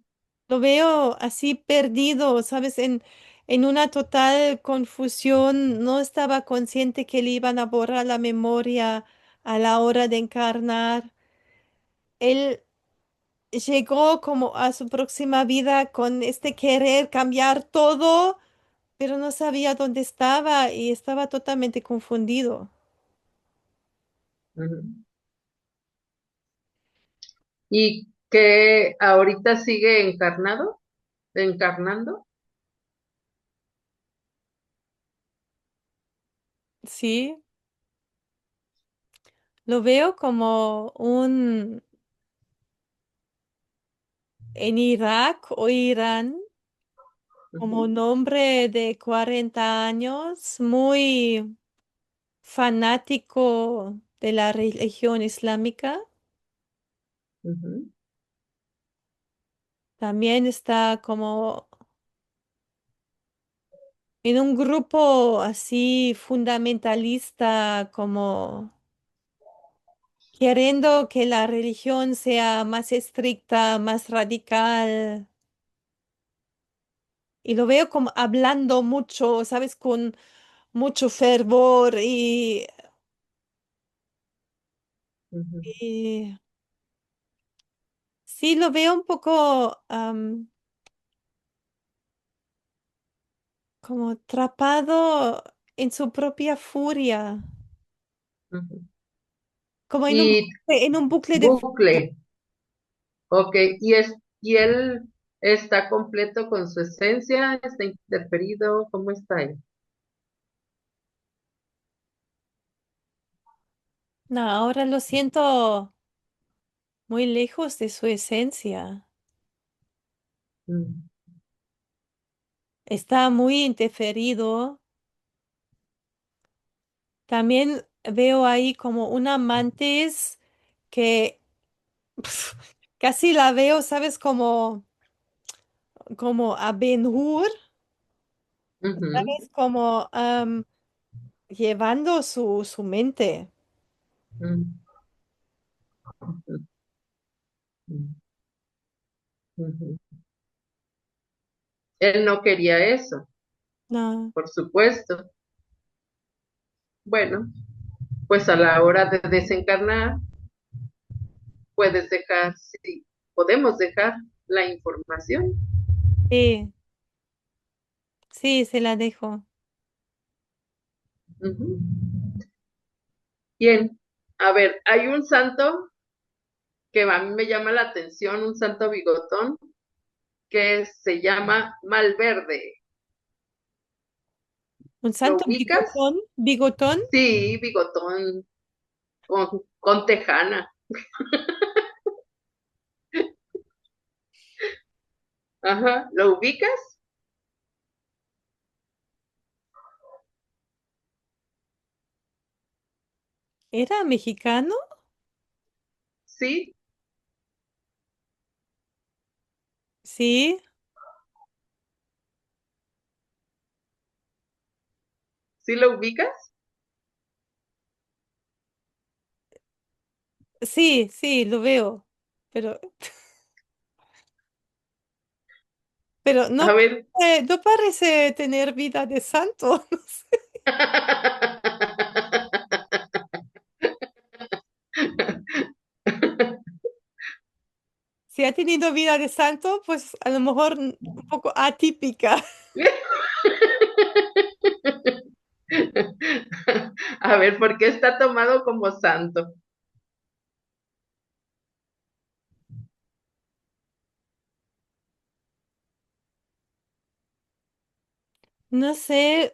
Lo veo así perdido, ¿sabes? En una total confusión, no estaba consciente que le iban a borrar la memoria a la hora de encarnar. Él llegó como a su próxima vida con este querer cambiar todo, pero no sabía dónde estaba y estaba totalmente confundido. ujú. ¿Y que ahorita sigue encarnado? ¿Encarnando? Sí, lo veo como un en Irak o Irán, como Ujú, un hombre de 40 años, muy fanático de la religión islámica. ujú, También está como en un grupo así fundamentalista, como queriendo que la religión sea más estricta, más radical. Y lo veo como hablando mucho, ¿sabes? Con mucho fervor ujú, y sí lo veo un poco como atrapado en su propia furia, ujú. como Y en un bucle de furia. bucle, ok, y él está completo con su esencia, está interferido, ¿cómo está él? No, ahora lo siento muy lejos de su esencia. Mm, Está muy interferido. También veo ahí como una mantis que casi la veo, ¿sabes? Como a Ben-Hur, ujú, ¿sabes? Como llevando su mente. mm, ujú, mm, ujú. Él no quería eso, No, por supuesto. Bueno, pues a la hora de desencarnar, puedes dejar, sí, podemos dejar la información. sí, sí, se la dejo. Ujú. Bien, a ver, hay un santo que a mí me llama la atención, un santo bigotón, que se llama Malverde. Un ¿Lo santo ubicas? bigotón, bigotón. Sí, bigotón con tejana. Ajá, ¿lo ubicas? ¿Era mexicano? Sí, Sí, ¿sí lo ubicas? sí, sí, lo veo. Pero, pero A no, ver. no parece tener vida de santo. No sé. Si ha tenido vida de santo, pues a lo mejor un poco atípica. A ver, ¿por qué está tomado como santo? No sé,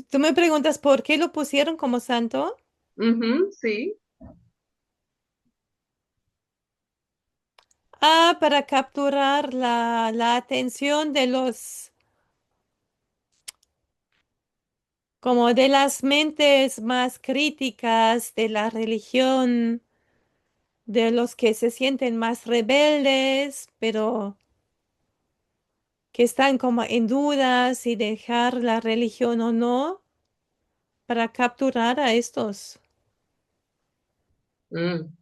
tú me preguntas por qué lo pusieron como santo. Ujú, sí. Ah, para capturar la atención de como de las mentes más críticas de la religión, de los que se sienten más rebeldes, pero que están como en dudas si dejar la religión o no, para capturar a estos. Mm,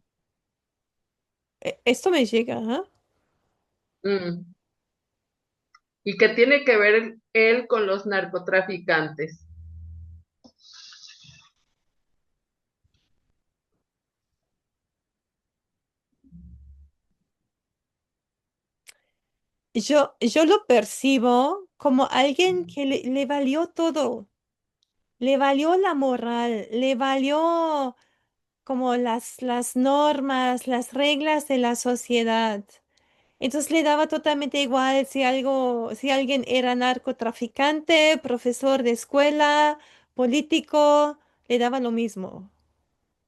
Esto me llega, ¿ah? mm. ¿Y qué tiene que ver él con los narcotraficantes? Yo lo percibo como alguien que le valió todo, le valió la moral, le valió como las normas, las reglas de la sociedad. Entonces le daba totalmente igual si alguien era narcotraficante, profesor de escuela, político, le daba lo mismo.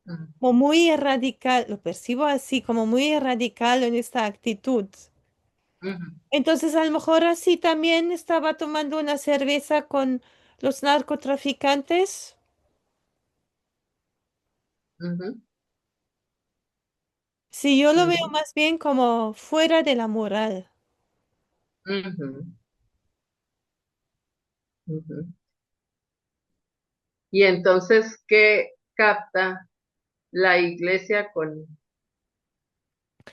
Mm, Como muy radical, lo percibo así, como muy radical en esta actitud. ujú, Entonces a lo mejor así también estaba tomando una cerveza con los narcotraficantes. ujú, Sí, yo lo veo ujú, más bien como fuera de la moral. ujú, ujú. Y entonces, ¿qué capta la iglesia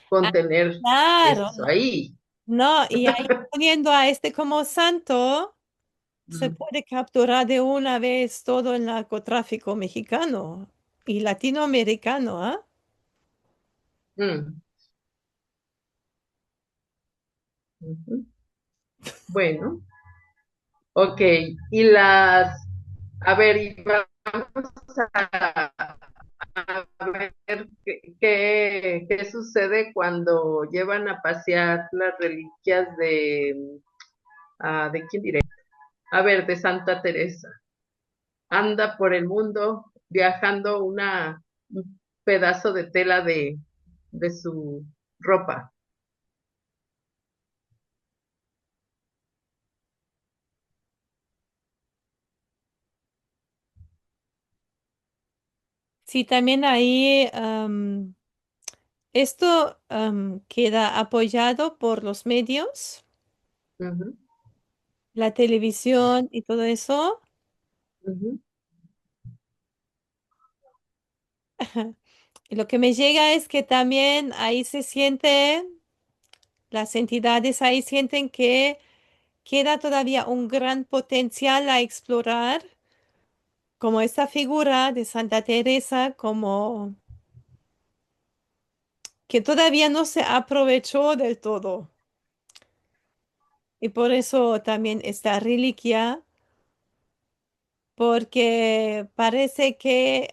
Ah, con tener claro, eso ahí? no, y ahí poniendo a este como santo, se Mm, puede capturar de una vez todo el narcotráfico mexicano y latinoamericano, ¿ah? mm, ujú. Bueno, ok. Y a ver, y vamos a ver qué sucede cuando llevan a pasear las reliquias ¿de quién diré? A ver, de Santa Teresa. Anda por el mundo viajando un pedazo de tela de su ropa. Sí, también ahí esto queda apoyado por los medios, Ujú, la televisión y todo eso. ujú, Y lo que me llega es que también ahí se siente, las entidades ahí sienten que queda todavía un gran potencial a explorar, como esta figura de Santa Teresa, como que todavía no se aprovechó del todo. Y por eso también esta reliquia, porque parece que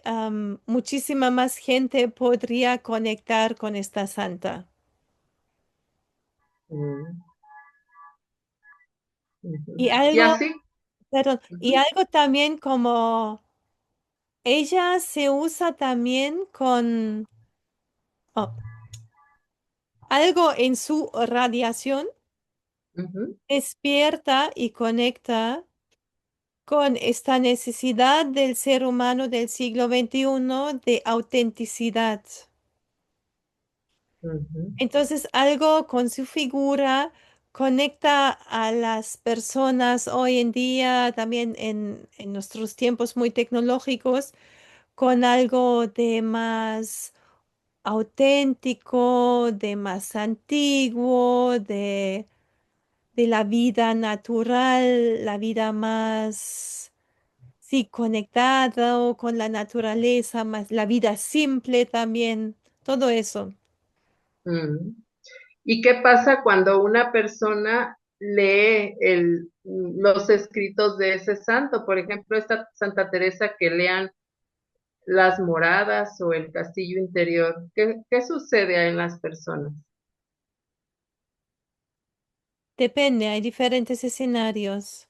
muchísima más gente podría conectar con esta santa. ujú, Y ujú. Y algo, así. Perdón, y Ujú, algo también como ella se usa también con oh, algo en su radiación, ujú, despierta y conecta con esta necesidad del ser humano del siglo XXI de autenticidad. ujú, Entonces, algo con su figura conecta a las personas hoy en día, también en nuestros tiempos muy tecnológicos, con algo de más auténtico, de más antiguo, de la vida natural, la vida más, sí, conectado con la naturaleza, más la vida simple también, todo eso. ujú. ¿Y qué pasa cuando una persona lee los escritos de ese santo? Por ejemplo, esta Santa Teresa que lean las moradas o el castillo interior. ¿Qué sucede en las personas? Depende, hay diferentes escenarios.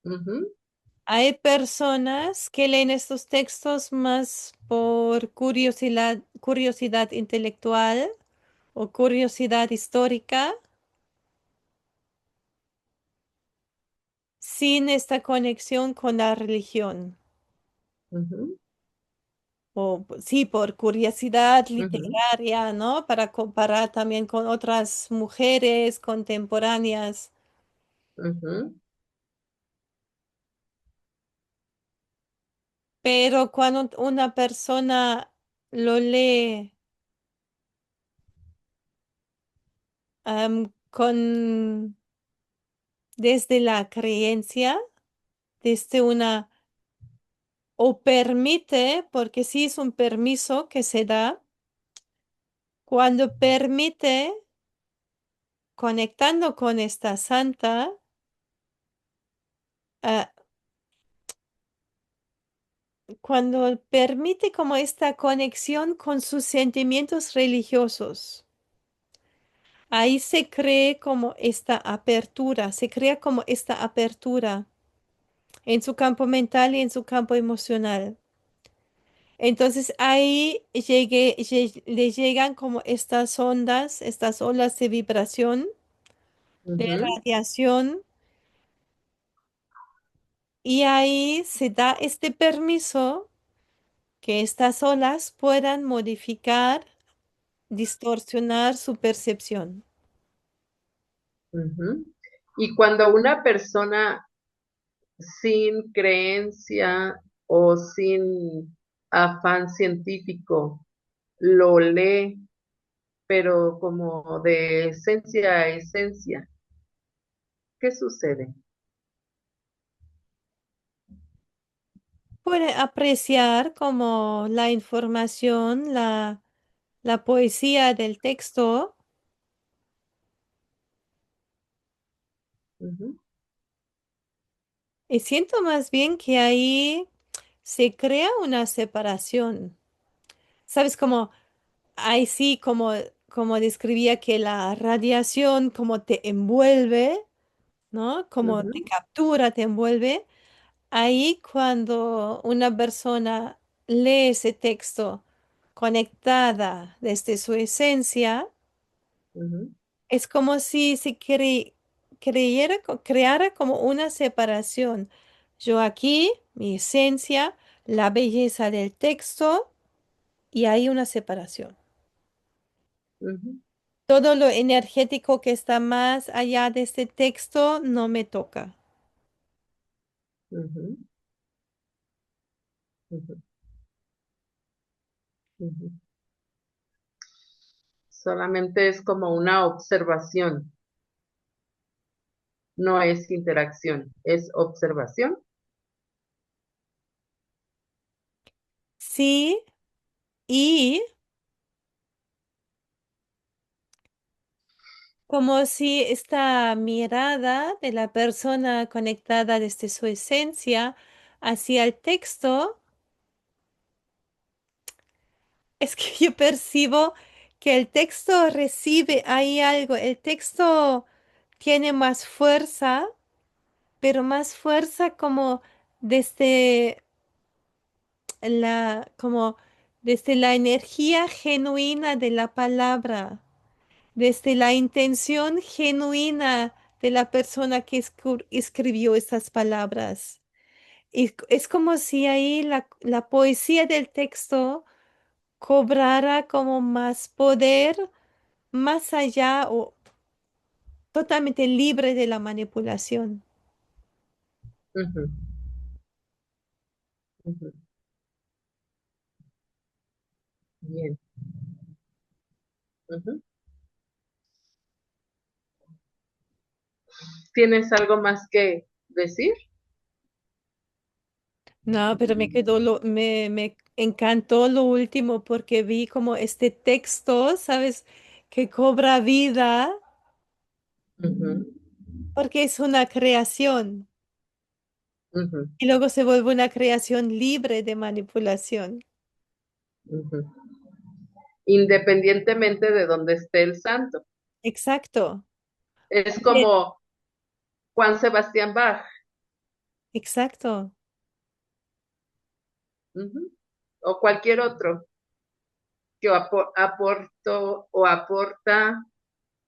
Ujú, Hay personas que leen estos textos más por curiosidad intelectual o curiosidad histórica, sin esta conexión con la religión. ujú, O sí, por curiosidad ujú, literaria, ¿no? Para comparar también con otras mujeres contemporáneas. ujú, Pero cuando una persona lo lee con desde la creencia, desde una, o permite, porque sí es un permiso que se da, cuando permite, conectando con esta santa, ah, cuando permite como esta conexión con sus sentimientos religiosos. Ahí se cree como esta apertura, se crea como esta apertura en su campo mental y en su campo emocional. Entonces ahí le llegan como estas ondas, estas olas de vibración, de ujú, radiación, y ahí se da este permiso que estas olas puedan modificar, distorsionar su percepción. ujú. Y cuando una persona sin creencia o sin afán científico lo lee, pero como de esencia a esencia, ¿qué sucede? Puede apreciar como la información, la poesía del texto, Ujú, y siento más bien que ahí se crea una separación. ¿Sabes? Como ahí sí, como describía que la radiación como te envuelve, ¿no? Como te ujú, captura, te envuelve. Ahí cuando una persona lee ese texto conectada desde su esencia, ujú, es como si se creara como una separación. Yo aquí, mi esencia, la belleza del texto, y hay una separación. ujú, Todo lo energético que está más allá de este texto no me toca. ujú, ujú, ujú. Solamente es como una observación, no es interacción, es observación. Sí, y como si esta mirada de la persona conectada desde su esencia hacia el texto, es que yo percibo que el texto recibe ahí algo, el texto tiene más fuerza pero más fuerza como desde como desde la energía genuina de la palabra, desde la intención genuina de la persona que escribió estas palabras. Y es como si ahí la poesía del texto cobrara como más poder, más allá o totalmente libre de la manipulación. Ujú, ujú. Bien. Ujú. ¿Tienes algo más que decir? No, pero me quedó me encantó lo último porque vi como este texto, ¿sabes? Que cobra vida Ujú, porque es una creación ujú, y luego se vuelve una creación libre de manipulación. ujú. Independientemente de dónde esté el santo. Exacto. Es Bien, como Juan Sebastián Bach, exacto. ujú, o cualquier otro que aporta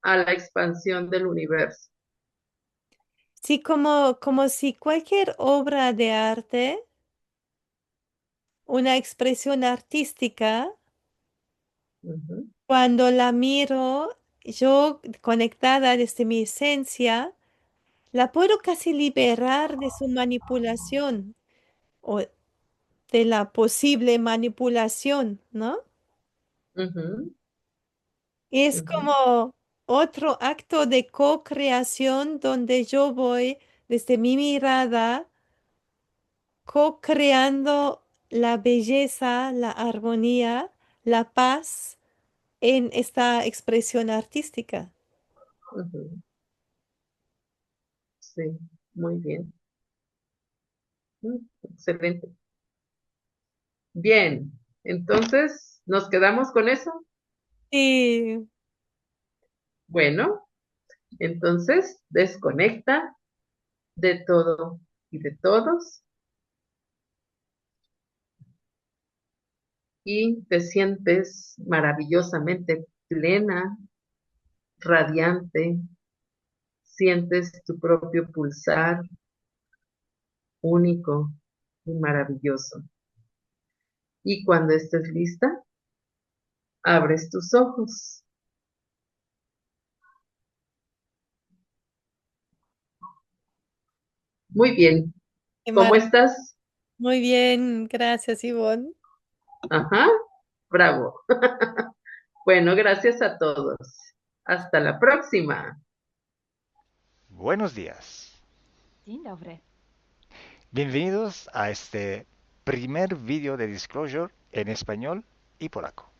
a la expansión del universo. Sí, como si cualquier obra de arte, una expresión artística, Ujú, cuando la miro, yo conectada desde mi esencia, la puedo casi liberar de su manipulación o de la posible manipulación, ¿no? ujú, Es ujú, como otro acto de co-creación donde yo voy desde mi mirada co-creando la belleza, la armonía, la paz en esta expresión artística. ujú. Sí, muy bien. Excelente. Bien, entonces, ¿nos quedamos con eso? Sí, Bueno, entonces desconecta de todo y de todos y te sientes maravillosamente plena, radiante, sientes tu propio pulsar único y maravilloso. Y cuando estés lista, abres tus ojos. Muy bien. qué ¿Cómo maravilla. estás? Muy bien, gracias, Ivonne. Ajá, bravo. Bueno, gracias a todos. Hasta la próxima. Buenos días. Dzień dobry. Bienvenidos a este primer vídeo de Disclosure en español y polaco.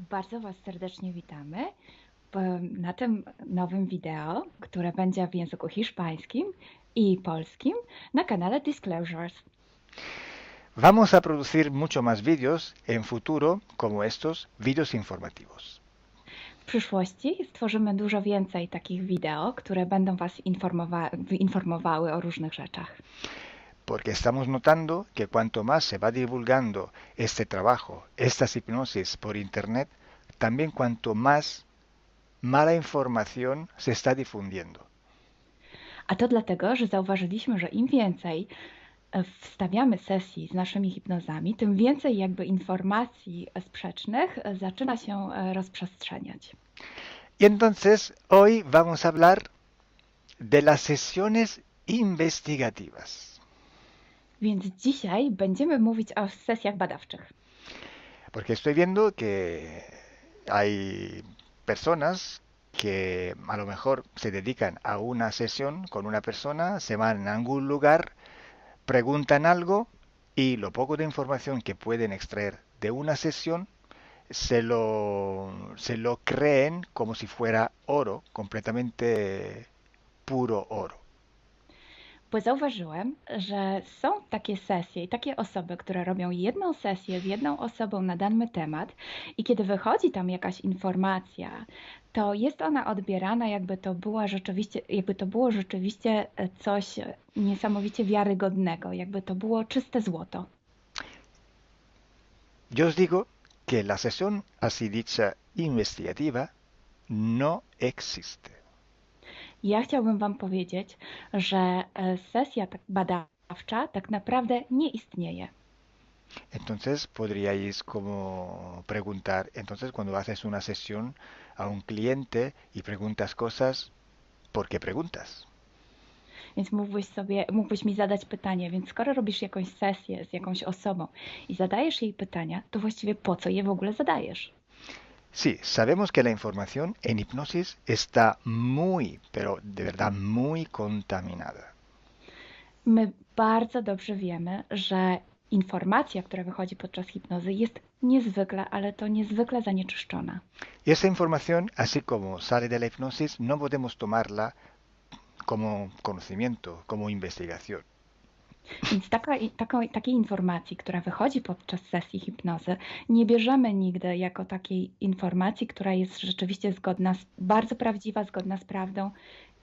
Bardzo Was serdecznie witamy na tym nowym wideo, które będzie w języku hiszpańskim i polskim na kanale Disclosures. Vamos a producir mucho más vídeos en futuro como estos vídeos informativos. W przyszłości stworzymy dużo więcej takich wideo, które będą Was informowały o różnych rzeczach. Porque estamos notando que cuanto más se va divulgando este trabajo, estas hipnosis por internet, también cuanto más mala información se está difundiendo. A to dlatego, że zauważyliśmy, że im więcej wstawiamy sesji z naszymi hipnozami, tym więcej jakby informacji sprzecznych zaczyna się rozprzestrzeniać. Y entonces hoy vamos a hablar de las sesiones investigativas. Więc dzisiaj będziemy mówić o sesjach badawczych. Porque estoy viendo que hay personas que a lo mejor se dedican a una sesión con una persona, se van a algún lugar, preguntan algo y lo poco de información que pueden extraer de una sesión se lo creen como si fuera oro, completamente puro oro. Pues zauważyłem, że są takie sesje i takie osoby, które robią jedną sesję z jedną osobą na dany temat i kiedy wychodzi tam jakaś informacja, to jest ona odbierana, jakby to było rzeczywiście coś niesamowicie wiarygodnego, jakby to było czyste złoto. Yo os digo que la sesión así dicha investigativa no existe. Ja chciałbym Wam powiedzieć, że sesja badawcza tak naprawdę nie istnieje. Entonces podríais como preguntar, entonces cuando haces una sesión a un cliente y preguntas cosas, ¿por qué preguntas? Więc mógłbyś mi zadać pytanie, więc skoro robisz jakąś sesję z jakąś osobą i zadajesz jej pytania, to właściwie po co je w ogóle zadajesz? Sí, sabemos que la información en hipnosis está muy, pero de verdad muy contaminada. My bardzo dobrze wiemy, że informacja, która wychodzi podczas hipnozy jest niezwykle, ale to niezwykle zanieczyszczona. Y esa información, así como sale de la hipnosis, no podemos tomarla como conocimiento, como investigación. Więc takiej informacji, która wychodzi podczas sesji hipnozy, nie bierzemy nigdy jako takiej informacji, która jest rzeczywiście bardzo prawdziwa, zgodna z prawdą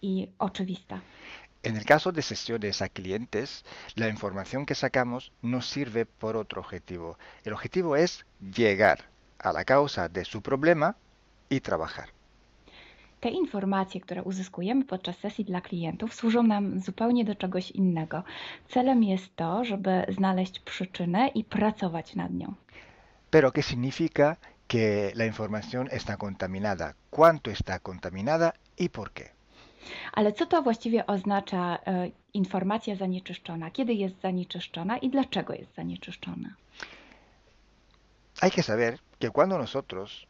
i oczywista. En el caso de sesiones a clientes, la información que sacamos nos sirve por otro objetivo. El objetivo es llegar a la causa de su problema y trabajar. Te informacje, które uzyskujemy podczas sesji dla klientów, służą nam zupełnie do czegoś innego. Celem jest to, żeby znaleźć przyczynę i pracować nad nią. Pero ¿qué significa que la información está contaminada? ¿Cuánto está contaminada y por qué? Ale co to właściwie oznacza informacja zanieczyszczona? Kiedy jest zanieczyszczona i dlaczego jest zanieczyszczona? Hay que saber que cuando nosotros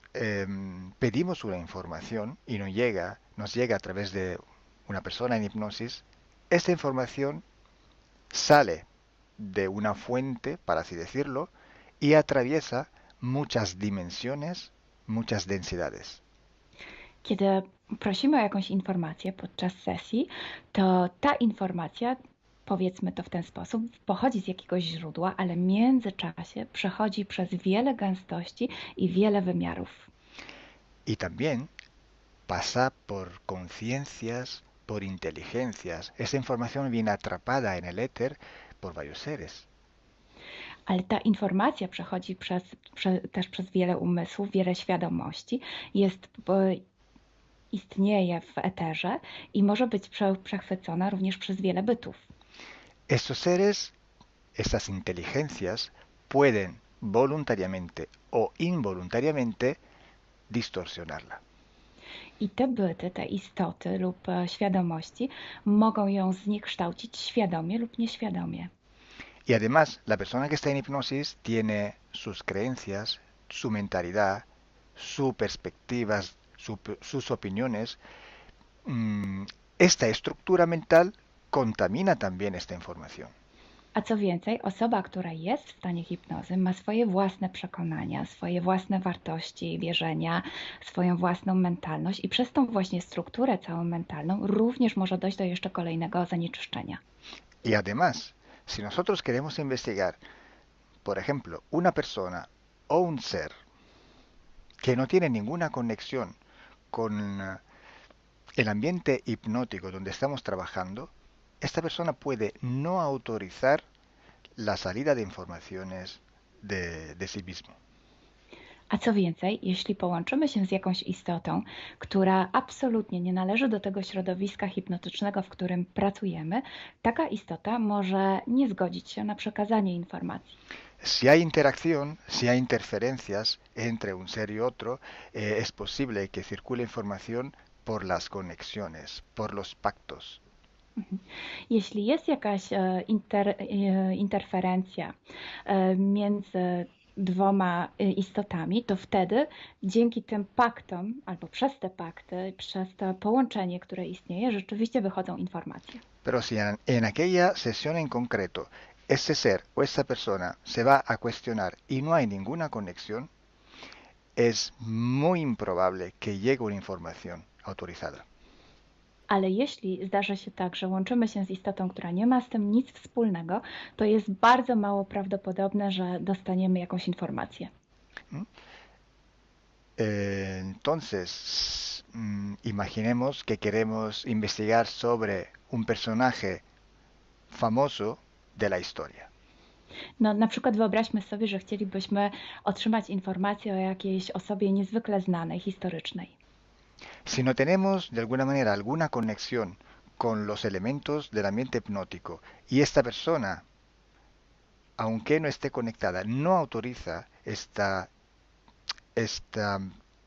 pedimos una información y nos llega a través de una persona en hipnosis, esta información sale de una fuente, para así decirlo, y atraviesa muchas dimensiones, muchas densidades. Kiedy prosimy o jakąś informację podczas sesji, to ta informacja, powiedzmy to w ten sposób, pochodzi z jakiegoś źródła, ale w międzyczasie przechodzi przez wiele gęstości i wiele wymiarów. Y también pasa por conciencias, por inteligencias. Esa información viene atrapada en el éter por varios seres. Ale ta informacja przechodzi też przez wiele umysłów, wiele świadomości, istnieje w eterze i może być przechwycona również przez wiele bytów. Estos seres, estas inteligencias, pueden voluntariamente o involuntariamente distorsionarla. I te byty, te istoty lub świadomości mogą ją zniekształcić świadomie lub nieświadomie. Y además, la persona que está en hipnosis tiene sus creencias, su mentalidad, sus perspectivas, sus opiniones. Esta estructura mental contamina también esta información. A co więcej, osoba, która jest w stanie hipnozy, ma swoje własne przekonania, swoje własne wartości, wierzenia, swoją własną mentalność i przez tą właśnie strukturę całą mentalną również może dojść do jeszcze kolejnego zanieczyszczenia. Y además, si nosotros queremos investigar, por ejemplo, una persona o un ser que no tiene ninguna conexión con el ambiente hipnótico donde estamos trabajando, esta persona puede no autorizar la salida de informaciones de sí mismo. A co więcej, jeśli połączymy się z jakąś istotą, która absolutnie nie należy do tego środowiska hipnotycznego, w którym pracujemy, taka istota może nie zgodzić się na przekazanie informacji. Si hay interacción, si hay interferencias entre un ser y otro, es posible que circule información por las conexiones, por los pactos. Jeśli jest jakaś interferencja między dwoma istotami, to wtedy dzięki tym paktom, albo przez te pakty, przez to połączenie, które istnieje, rzeczywiście wychodzą informacje. Pero si en aquella sesión en concreto ese ser o esa persona se va a cuestionar y no hay ninguna conexión, es muy improbable que llegue una información autorizada. Ale jeśli zdarzy się tak, że łączymy się z istotą, która nie ma z tym nic wspólnego, to jest bardzo mało prawdopodobne, że dostaniemy jakąś informację. Entonces, imaginemos que queremos investigar sobre un personaje famoso de la historia. No, na przykład wyobraźmy sobie, że chcielibyśmy otrzymać informację o jakiejś osobie niezwykle znanej, historycznej. Si no tenemos de alguna manera alguna conexión con los elementos del ambiente hipnótico y esta persona, aunque no esté conectada, no autoriza esta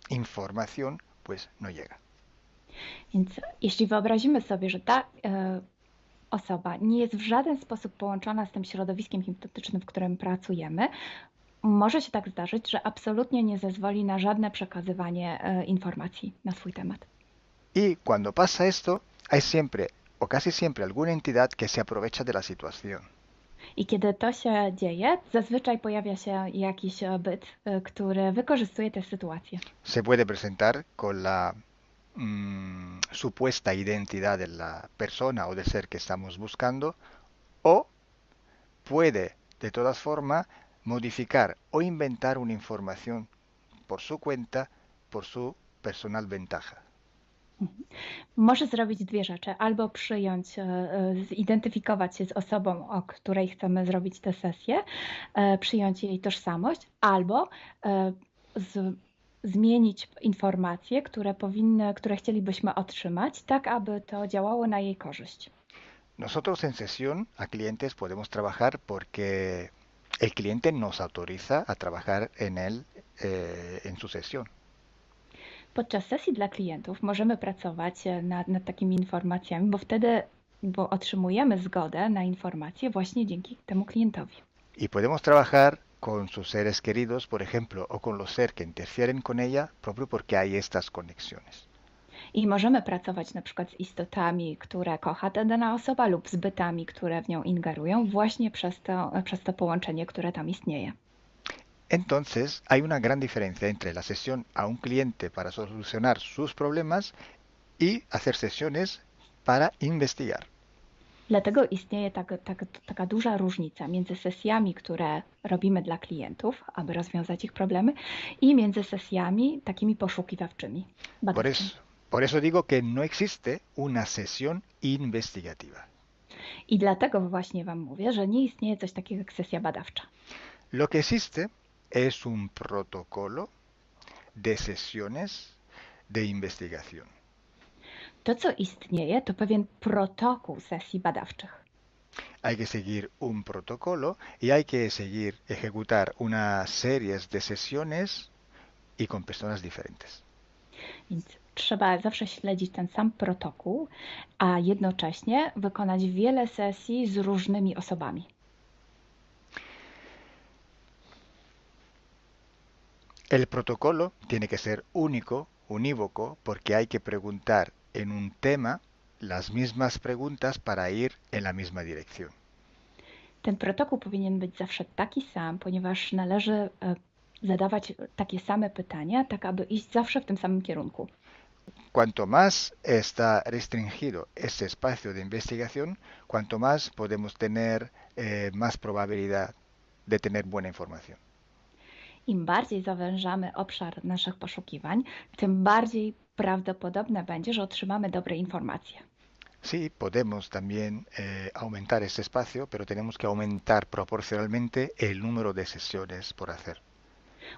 información, pues no llega. Więc jeśli wyobrazimy sobie, że ta osoba nie jest w żaden sposób połączona z tym środowiskiem hipnotycznym, w którym pracujemy, może się tak zdarzyć, że absolutnie nie zezwoli na żadne przekazywanie informacji na swój temat. Y cuando pasa esto, hay siempre o casi siempre alguna entidad que se aprovecha de la situación. I kiedy to się dzieje, zazwyczaj pojawia się jakiś byt, który wykorzystuje tę sytuację. Se puede presentar con la supuesta identidad de la persona o del ser que estamos buscando, o puede de todas formas modificar o inventar una información por su cuenta, por su personal ventaja. Może zrobić dwie rzeczy. Albo przyjąć, zidentyfikować się z osobą, o której chcemy zrobić tę sesję, przyjąć jej tożsamość, albo zmienić informacje, które chcielibyśmy otrzymać, tak aby to działało na jej korzyść. Nosotros en sesión a clientes podemos trabajar porque el cliente nos autoriza a trabajar en él en su sesión. Podczas sesji dla klientów możemy pracować nad takimi informacjami, bo otrzymujemy zgodę na informacje właśnie dzięki temu klientowi. Y podemos trabajar con sus seres queridos, por ejemplo, o con los seres que interfieren con ella, propio porque hay estas conexiones. I możemy pracować na przykład z istotami, które kocha ta dana osoba, lub z bytami, które w nią ingerują, właśnie przez to połączenie, które tam istnieje. Entonces, hay una gran diferencia entre la sesión a un cliente para solucionar sus problemas y hacer sesiones para investigar. Dlatego istnieje taka duża różnica między sesjami, które robimy dla klientów, aby rozwiązać ich problemy, i między sesjami takimi poszukiwawczymi, badawczymi. Por eso digo que no existe una sesión investigativa. I dlatego właśnie Wam mówię, że nie istnieje coś takiego jak sesja badawcza. Lo que existe es un protocolo de sesiones de investigación. To, co istnieje, to pewien protokół sesji badawczych. Hay que seguir un protocolo y hay que seguir, ejecutar una serie de sesiones y con personas diferentes. Więc trzeba zawsze śledzić ten sam protokół, a jednocześnie wykonać wiele sesji z różnymi osobami. El protocolo tiene que ser único, unívoco, porque hay que preguntar en un tema las mismas preguntas para ir en la misma dirección. Ten protokół powinien być zawsze taki sam, ponieważ należy zadawać takie same pytania, tak aby iść zawsze w tym samym kierunku. Cuanto más está restringido este espacio de investigación, cuanto más podemos tener más probabilidad de tener buena información. Im bardziej zawężamy obszar naszych poszukiwań, tym bardziej prawdopodobne będzie, że otrzymamy dobre informacje. Sí, podemos también aumentar este espacio, pero tenemos que aumentar proporcionalmente el número de sesiones por hacer.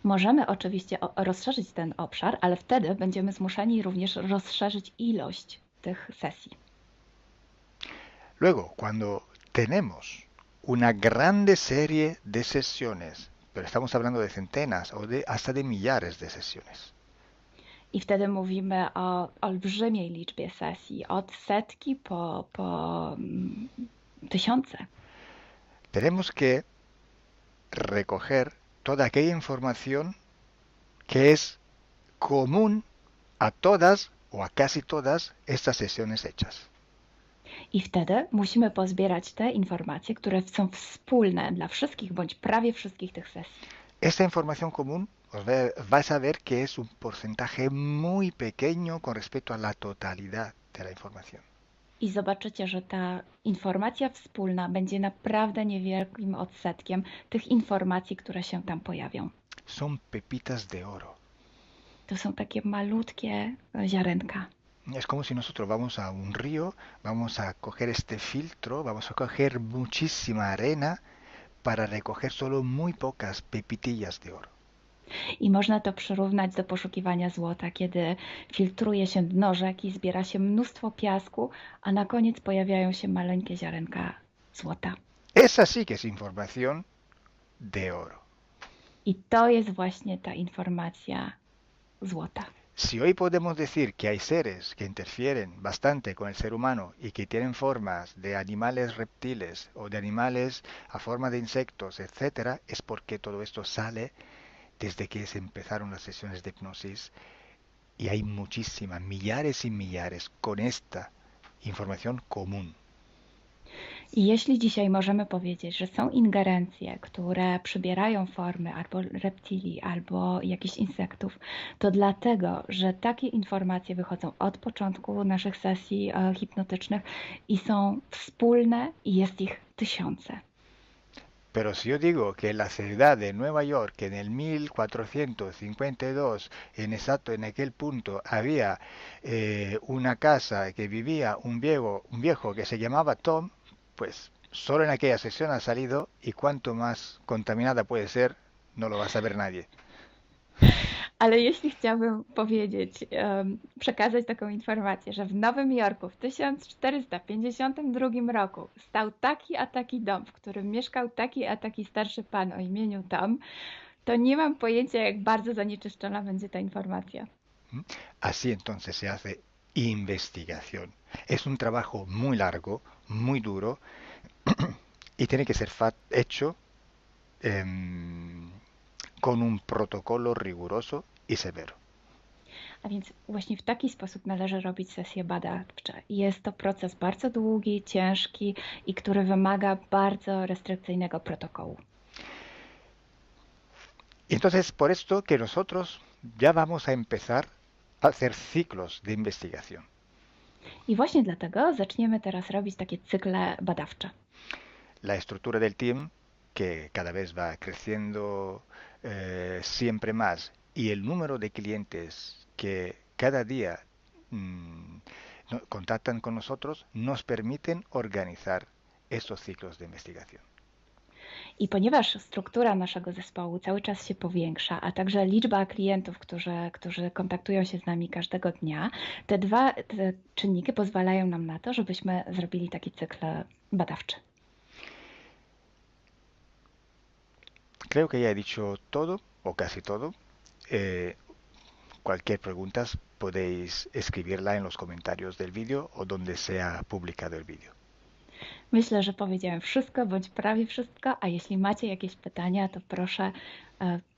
Możemy oczywiście rozszerzyć ten obszar, ale wtedy będziemy zmuszeni również rozszerzyć ilość tych sesji. Luego, cuando tenemos una grande serie de sesiones, pero estamos hablando de centenas o hasta de millares de sesiones. I wtedy mówimy o olbrzymiej liczbie sesji, od setki po tysiące. Tenemos que recoger toda aquella información que es común a todas o a casi todas estas sesiones hechas. I wtedy musimy pozbierać te informacje, które są wspólne dla wszystkich bądź prawie wszystkich tych sesji. Esta información común vais a ver que es un porcentaje muy pequeño con respecto a la totalidad de la información. I zobaczycie, że ta informacja wspólna będzie naprawdę niewielkim odsetkiem tych informacji, które się tam pojawią. Son pepitas de oro. To są takie malutkie ziarenka. Es como si nosotros vamos a un río, vamos a coger este filtro, vamos a coger muchísima arena para recoger solo muy pocas pepitillas de oro. I można to przyrównać do poszukiwania złota, kiedy filtruje się dno rzeki, zbiera się mnóstwo piasku, a na koniec pojawiają się maleńkie ziarenka złota. Esa sí que es información de oro. I to jest właśnie ta informacja złota. Si hoy podemos decir que hay seres que interfieren bastante con el ser humano y que tienen formas de animales reptiles o de animales a forma de insectos, etcétera, es porque todo esto sale desde que se empezaron las sesiones de hipnosis y hay muchísimas, millares y millares con esta información común. I jeśli dzisiaj możemy powiedzieć, że są ingerencje, które przybierają formy albo reptilii, albo jakichś insektów, to dlatego, że takie informacje wychodzą od początku naszych sesji hipnotycznych i są wspólne i jest ich tysiące. Pero si yo digo que en la ciudad de Nueva York, en el 1452, en aquel punto, había una casa que vivía un viejo que se llamaba Tom, pues solo en aquella sesión ha salido, y cuanto más contaminada puede ser, no lo va a saber nadie. Ale jeśli chciałabym powiedzieć, przekazać taką informację, że w Nowym Jorku w 1452 roku stał taki a taki dom, w którym mieszkał taki a taki starszy pan o imieniu Tom, to nie mam pojęcia, jak bardzo zanieczyszczona będzie ta informacja. Así entonces se hace investigación. Es un trabajo muy largo, muy duro, y tiene que ser hecho con un protocolo riguroso y severo. A więc właśnie w taki sposób należy robić sesje badawcze. Jest to proces bardzo długi, ciężki i który wymaga bardzo restrykcyjnego protokołu. Y entonces por esto que nosotros ya vamos a empezar a hacer ciclos de investigación. I właśnie dlatego zaczniemy teraz robić takie cykle badawcze. La estructura del team, que cada vez va creciendo siempre más, y el número de clientes que cada día contactan con nosotros, nos permiten organizar estos ciclos de investigación. I ponieważ struktura naszego zespołu cały czas się powiększa, a także liczba klientów, którzy kontaktują się z nami każdego dnia, te czynniki pozwalają nam na to, żebyśmy zrobili taki cykl badawczy. Creo que ya he dicho todo, o casi todo. Cualquier pregunta podéis escribirla en los comentarios del vídeo o donde sea publicado el vídeo. Myślę, że powiedziałem wszystko, bądź prawie wszystko, a jeśli macie jakieś pytania, to proszę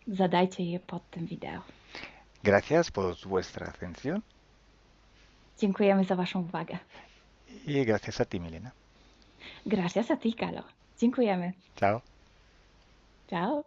zadajcie je pod tym wideo. Gracias por vuestra atención. Dziękujemy za Waszą uwagę. Y gracias a ti, Milena. Gracias a ti, Kalo. Dziękujemy. Chao. Ciao.